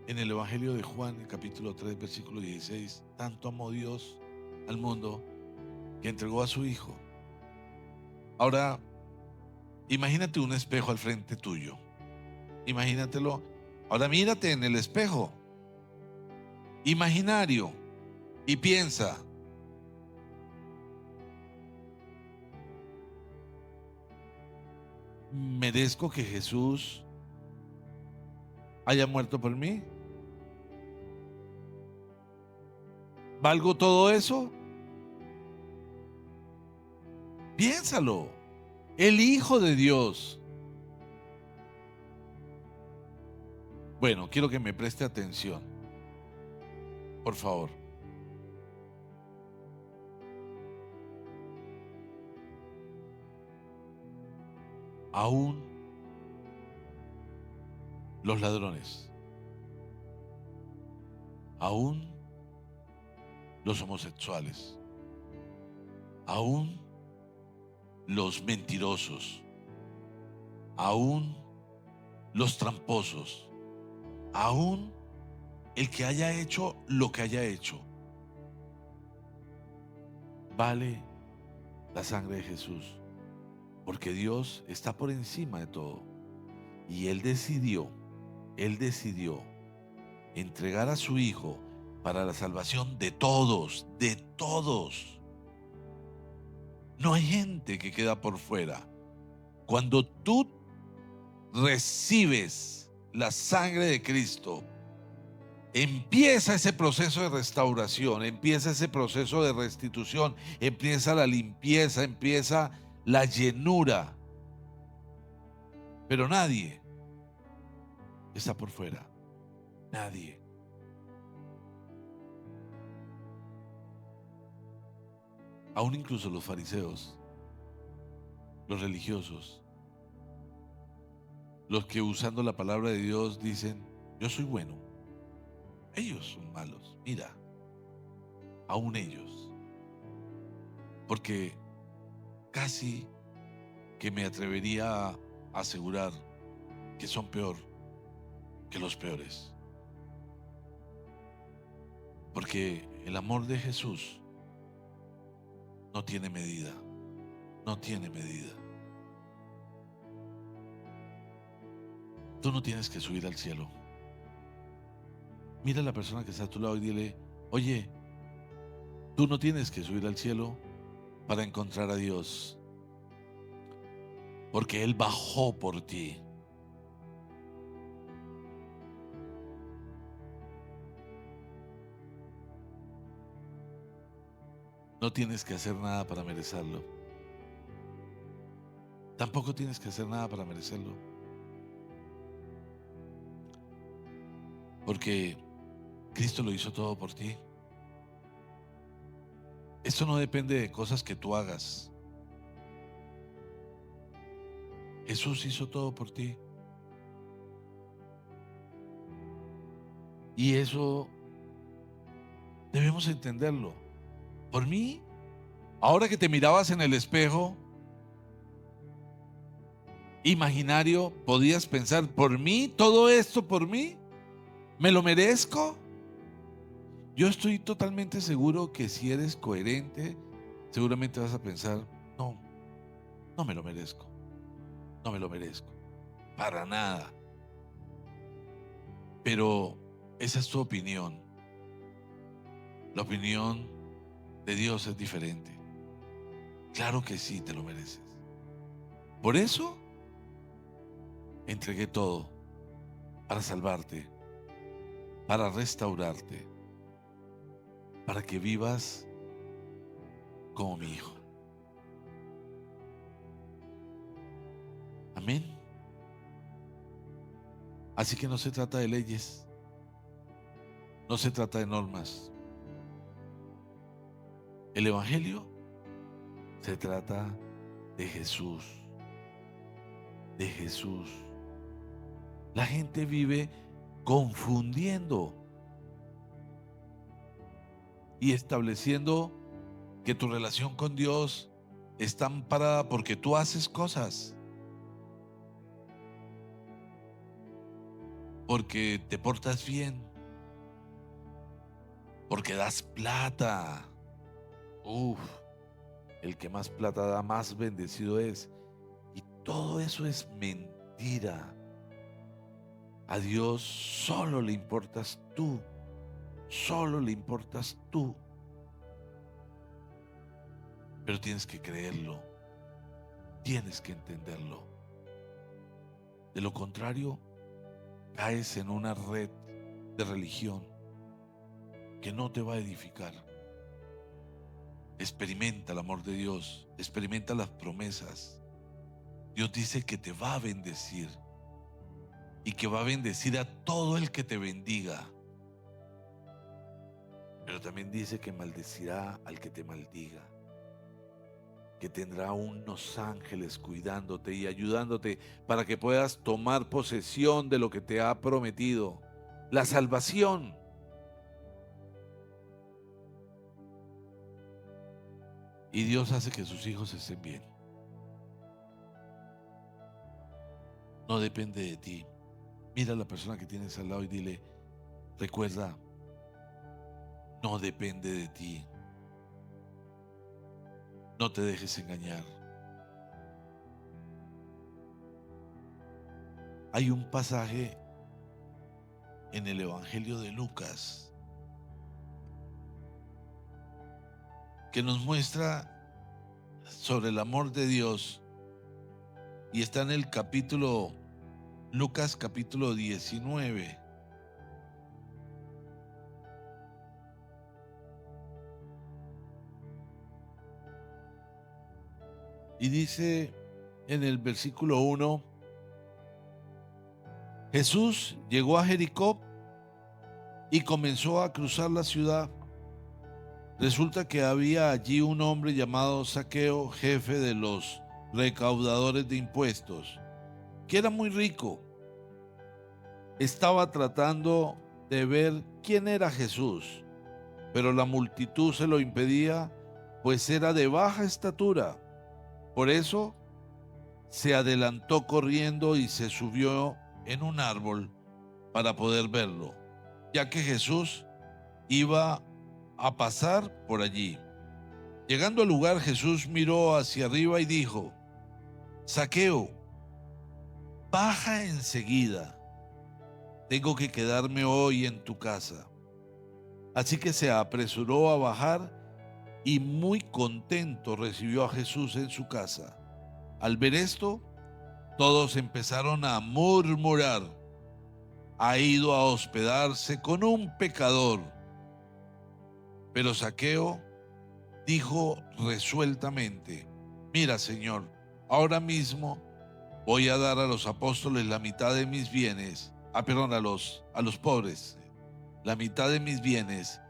A: en el Evangelio de Juan, el capítulo 3, versículo 16, tanto amó Dios al mundo que entregó a su Hijo. Ahora, imagínate un espejo al frente tuyo. Imagínatelo. Ahora mírate en el espejo imaginario y piensa, ¿merezco que Jesús haya muerto por mí? ¿Valgo todo eso? Piénsalo. El Hijo de Dios. Bueno, quiero que me preste atención, por favor. Aún los ladrones, aún los homosexuales, aún los mentirosos, aún los tramposos, aún el que haya hecho lo que haya hecho, vale la sangre de Jesús, porque Dios está por encima de todo. Y Él decidió entregar a su Hijo para la salvación de todos, de todos. No hay gente que queda por fuera. Cuando tú recibes la sangre de Cristo, empieza ese proceso de restauración, empieza ese proceso de restitución, empieza la limpieza, empieza la llenura. Pero nadie está por fuera. Nadie. Aún incluso los fariseos, los religiosos, los que usando la palabra de Dios dicen, yo soy bueno, ellos son malos. Mira, aún ellos. Porque casi que me atrevería a asegurar que son peor que los peores. Porque el amor de Jesús no tiene medida, no tiene medida. Tú no tienes que subir al cielo. Mira a la persona que está a tu lado y dile, oye, tú no tienes que subir al cielo para encontrar a Dios, porque Él bajó por ti. No tienes que hacer nada para merecerlo. Tampoco tienes que hacer nada para merecerlo. Porque Cristo lo hizo todo por ti. Esto no depende de cosas que tú hagas. Jesús hizo todo por ti. Y eso debemos entenderlo. Por mí, ahora que te mirabas en el espejo, imaginario podías pensar, ¿por mí? ¿Todo esto por mí? ¿Me lo merezco? Yo estoy totalmente seguro que si eres coherente, seguramente vas a pensar, no, no me lo merezco, no me lo merezco, para nada. Pero esa es tu opinión. La opinión de Dios es diferente. Claro que sí, te lo mereces. Por eso entregué todo para salvarte, para restaurarte, para que vivas como mi hijo. Amén. Así que no se trata de leyes, no se trata de normas. El Evangelio se trata de Jesús, de Jesús. La gente vive confundiendo y estableciendo que tu relación con Dios está amparada porque tú haces cosas, porque te portas bien, porque das plata. Uf, el que más plata da, más bendecido es. Y todo eso es mentira. A Dios solo le importas tú, solo le importas tú. Pero tienes que creerlo, tienes que entenderlo. De lo contrario, caes en una red de religión que no te va a edificar. Experimenta el amor de Dios, experimenta las promesas. Dios dice que te va a bendecir y que va a bendecir a todo el que te bendiga. Pero también dice que maldecirá al que te maldiga, que tendrá unos ángeles cuidándote y ayudándote para que puedas tomar posesión de lo que te ha prometido, la salvación. Y Dios hace que sus hijos estén bien. No depende de ti. Mira a la persona que tienes al lado y dile, recuerda, no depende de ti. No te dejes engañar. Hay un pasaje en el Evangelio de Lucas que nos muestra sobre el amor de Dios y está en el capítulo, Lucas capítulo 19. Y dice en el versículo 1, Jesús llegó a Jericó y comenzó a cruzar la ciudad. Resulta que había allí un hombre llamado Zaqueo, jefe de los recaudadores de impuestos, que era muy rico. Estaba tratando de ver quién era Jesús, pero la multitud se lo impedía, pues era de baja estatura. Por eso se adelantó corriendo y se subió en un árbol para poder verlo, ya que Jesús iba a pasar por allí. Llegando al lugar, Jesús miró hacia arriba y dijo, Zaqueo, baja enseguida, tengo que quedarme hoy en tu casa. Así que se apresuró a bajar y muy contento recibió a Jesús en su casa. Al ver esto, todos empezaron a murmurar, ha ido a hospedarse con un pecador. Pero Zaqueo dijo resueltamente, mira, Señor, ahora mismo voy a dar a los apóstoles la mitad de mis bienes, perdón, a los pobres, la mitad de mis bienes,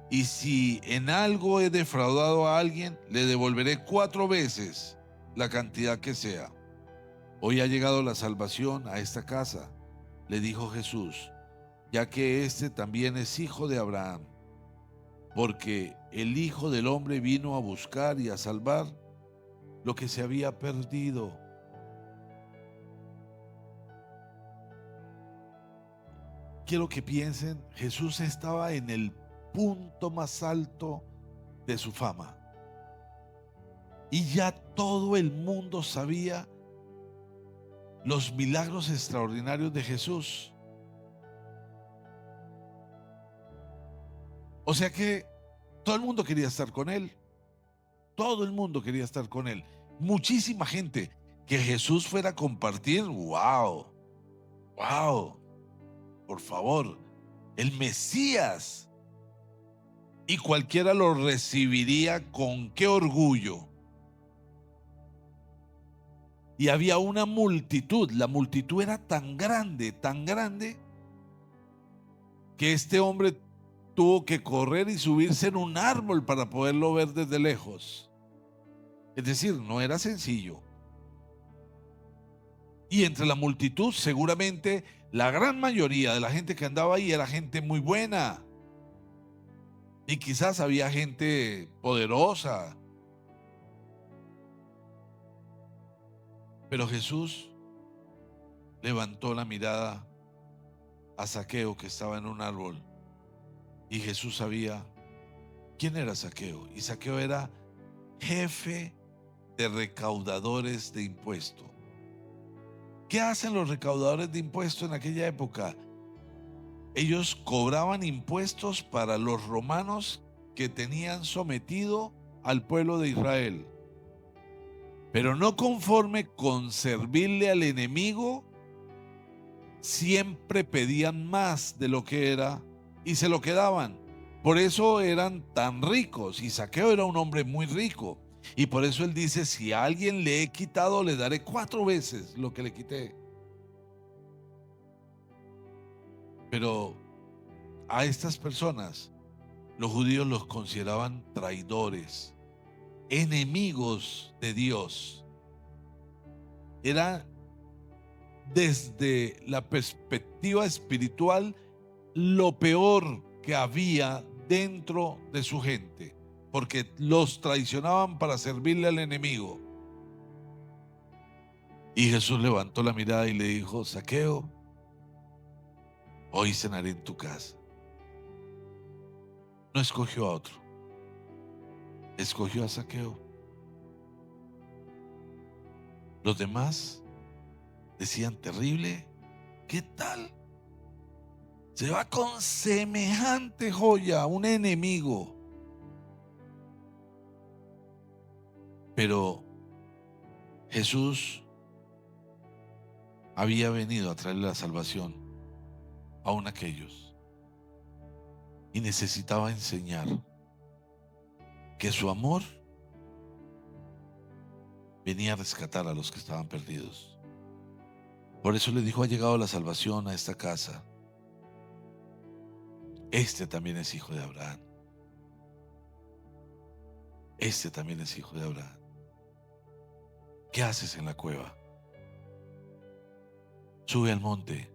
A: y si en algo he defraudado a alguien, le devolveré 4 veces la cantidad que sea. Hoy ha llegado la salvación a esta casa, le dijo Jesús, ya que este también es hijo de Abraham, porque el Hijo del Hombre vino a buscar y a salvar lo que se había perdido. quiero que piensen, Jesús estaba en el punto más alto de su fama. Y ya todo el mundo sabía los milagros extraordinarios de Jesús. O sea que todo el mundo quería estar con él. Todo el mundo quería estar con él. Muchísima gente. Que Jesús fuera a compartir. ¡Wow! ¡Wow! Por favor. El Mesías. Y cualquiera lo recibiría con qué orgullo. Y había una multitud. La multitud era tan grande, que este hombre tuvo que correr y subirse en un árbol para poderlo ver desde lejos. Es decir, no era sencillo. Y entre la multitud, seguramente la gran mayoría de la gente que andaba ahí era gente muy buena. Y quizás había gente poderosa. Pero Jesús levantó la mirada a Zaqueo, que estaba en un árbol. Y Jesús sabía quién era Zaqueo. Y Zaqueo era jefe de recaudadores de impuestos. ¿Qué hacen los recaudadores de impuestos en aquella época? Ellos cobraban impuestos para los romanos que tenían sometido al pueblo de Israel. Pero no conforme con servirle al enemigo, siempre pedían más de lo que era y se lo quedaban. Por eso eran tan ricos, y Zaqueo era un hombre muy rico. Y por eso él dice, si a alguien le he quitado, le daré 4 veces lo que le quité. Pero a estas personas, los judíos los consideraban traidores, enemigos de Dios. Era desde la perspectiva espiritual lo peor que había dentro de su gente, porque los traicionaban para servirle al enemigo. Y Jesús levantó la mirada y le dijo, Zaqueo, hoy cenaré en tu casa. No escogió a otro, escogió a Zaqueo. Los demás decían, terrible, ¿qué tal? Se va con semejante joya, un enemigo. Pero Jesús había venido a traerle la salvación aún a aquellos. Y necesitaba enseñar que su amor venía a rescatar a los que estaban perdidos. Por eso le dijo, ha llegado la salvación a esta casa. Este también es hijo de Abraham. Este también es hijo de Abraham. ¿Qué haces en la cueva? Sube al monte.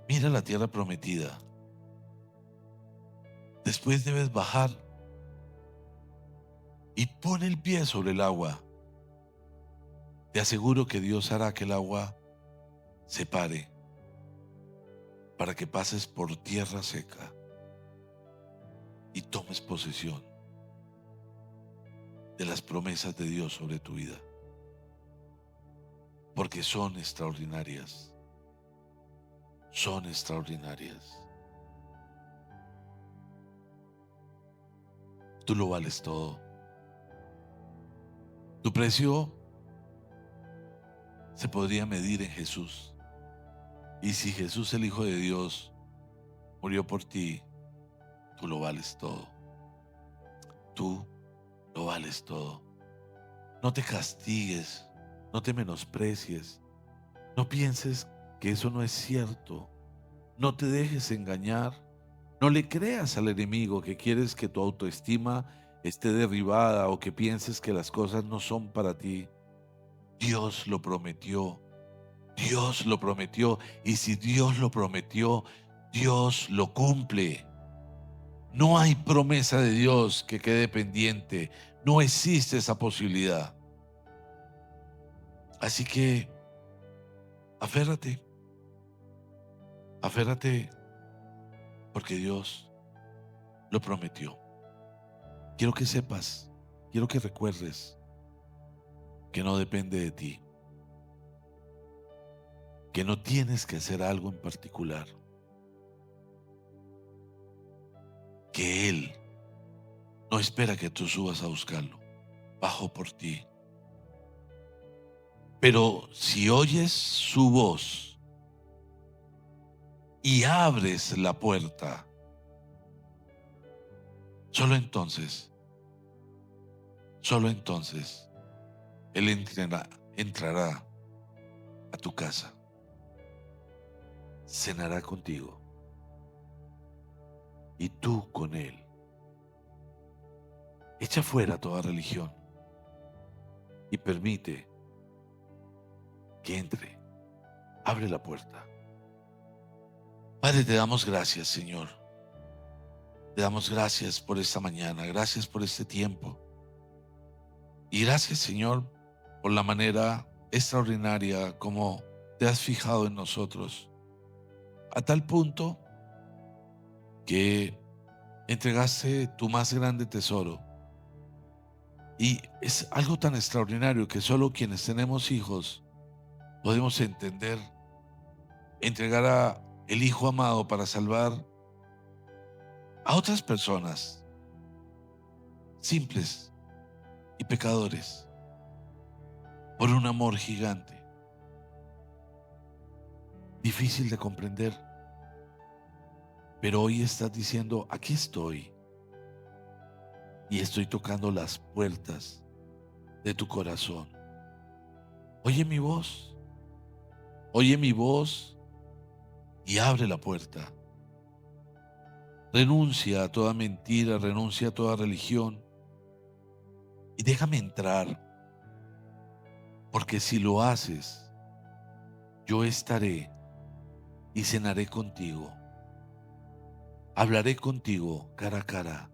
A: Mira la tierra prometida. Después debes bajar y pon el pie sobre el agua. Te aseguro que Dios hará que el agua se pare para que pases por tierra seca y tomes posesión de las promesas de Dios sobre tu vida, porque son extraordinarias. Son extraordinarias. Tú lo vales todo. Tu precio se podría medir en Jesús. Y si Jesús, el Hijo de Dios, murió por ti, tú lo vales todo. Tú lo vales todo. No te castigues, no te menosprecies, no pienses que eso no es cierto. No te dejes engañar. No le creas al enemigo que quieres que tu autoestima esté derribada o que pienses que las cosas no son para ti. Dios lo prometió. Dios lo prometió. Y si Dios lo prometió, Dios lo cumple. No hay promesa de Dios que quede pendiente. No existe esa posibilidad. Así que aférrate. Aférrate porque Dios lo prometió. Quiero que sepas, quiero que recuerdes que no depende de ti, que no tienes que hacer algo en particular, que Él no espera que tú subas a buscarlo, bajó por ti. Pero si oyes su voz y abres la puerta, solo entonces, solo entonces, Él entrará a tu casa, cenará contigo y tú con Él. Echa fuera toda religión y permite que entre. Abre la puerta. Padre, te damos gracias, Señor. Te damos gracias por esta mañana, gracias por este tiempo. Y gracias, Señor, por la manera extraordinaria como te has fijado en nosotros, a tal punto que entregaste tu más grande tesoro. Y es algo tan extraordinario que solo quienes tenemos hijos podemos entender. Entregar a el Hijo amado para salvar a otras personas simples y pecadores por un amor gigante, difícil de comprender. Pero hoy estás diciendo, aquí estoy y estoy tocando las puertas de tu corazón. Oye mi voz, oye mi voz y abre la puerta. Renuncia a toda mentira, renuncia a toda religión y déjame entrar, porque si lo haces, yo estaré y cenaré contigo. Hablaré contigo cara a cara.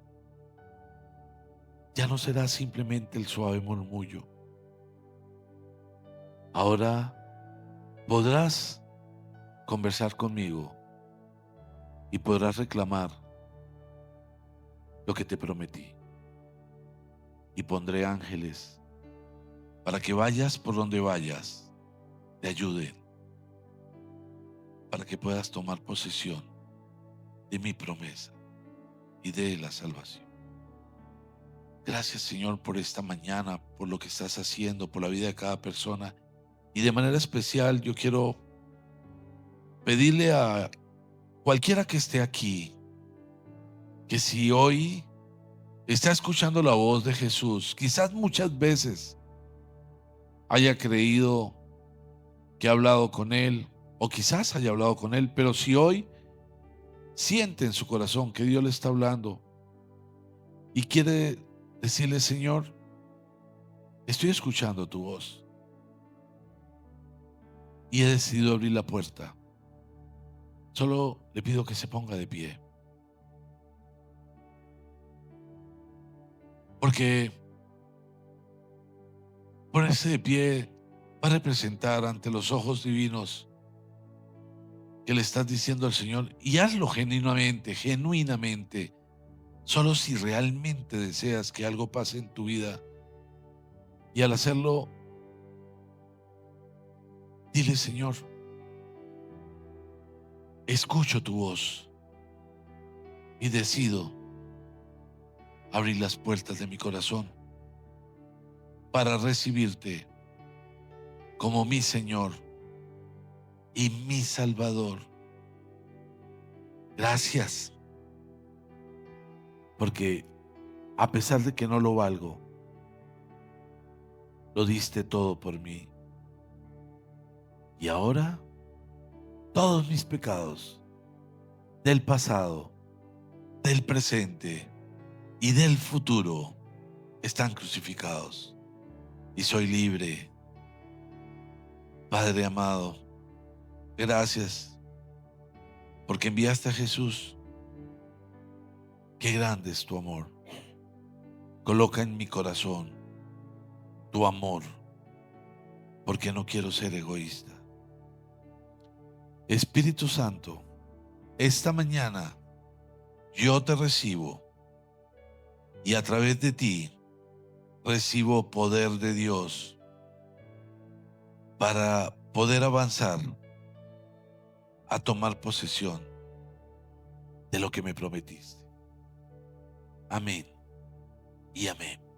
A: Ya no será simplemente el suave murmullo. Ahora podrás conversar conmigo y podrás reclamar lo que te prometí. Y pondré ángeles para que vayas por donde vayas, te ayuden, para que puedas tomar posesión de mi promesa y de la salvación. Gracias, Señor, por esta mañana, por lo que estás haciendo, por la vida de cada persona. Y de manera especial yo quiero pedirle a cualquiera que esté aquí, que si hoy está escuchando la voz de Jesús, quizás muchas veces haya creído que ha hablado con Él, o quizás haya hablado con Él, pero si hoy siente en su corazón que Dios le está hablando y quiere decirle, Señor, estoy escuchando tu voz y he decidido abrir la puerta, solo le pido que se ponga de pie, porque ponerse de pie va a representar ante los ojos divinos que le estás diciendo al Señor, y hazlo genuinamente, genuinamente, solo si realmente deseas que algo pase en tu vida. Y al hacerlo, dile, Señor, escucho tu voz y decido abrir las puertas de mi corazón para recibirte como mi Señor y mi Salvador. Gracias, porque a pesar de que no lo valgo, lo diste todo por mí. Y ahora todos mis pecados del pasado, del presente y del futuro están crucificados y soy libre. Padre amado, gracias porque enviaste a Jesús. Qué grande es tu amor. Coloca en mi corazón tu amor, porque no quiero ser egoísta. Espíritu Santo, esta mañana yo te recibo y a través de ti recibo poder de Dios para poder avanzar a tomar posesión de lo que me prometiste. Amén y amén.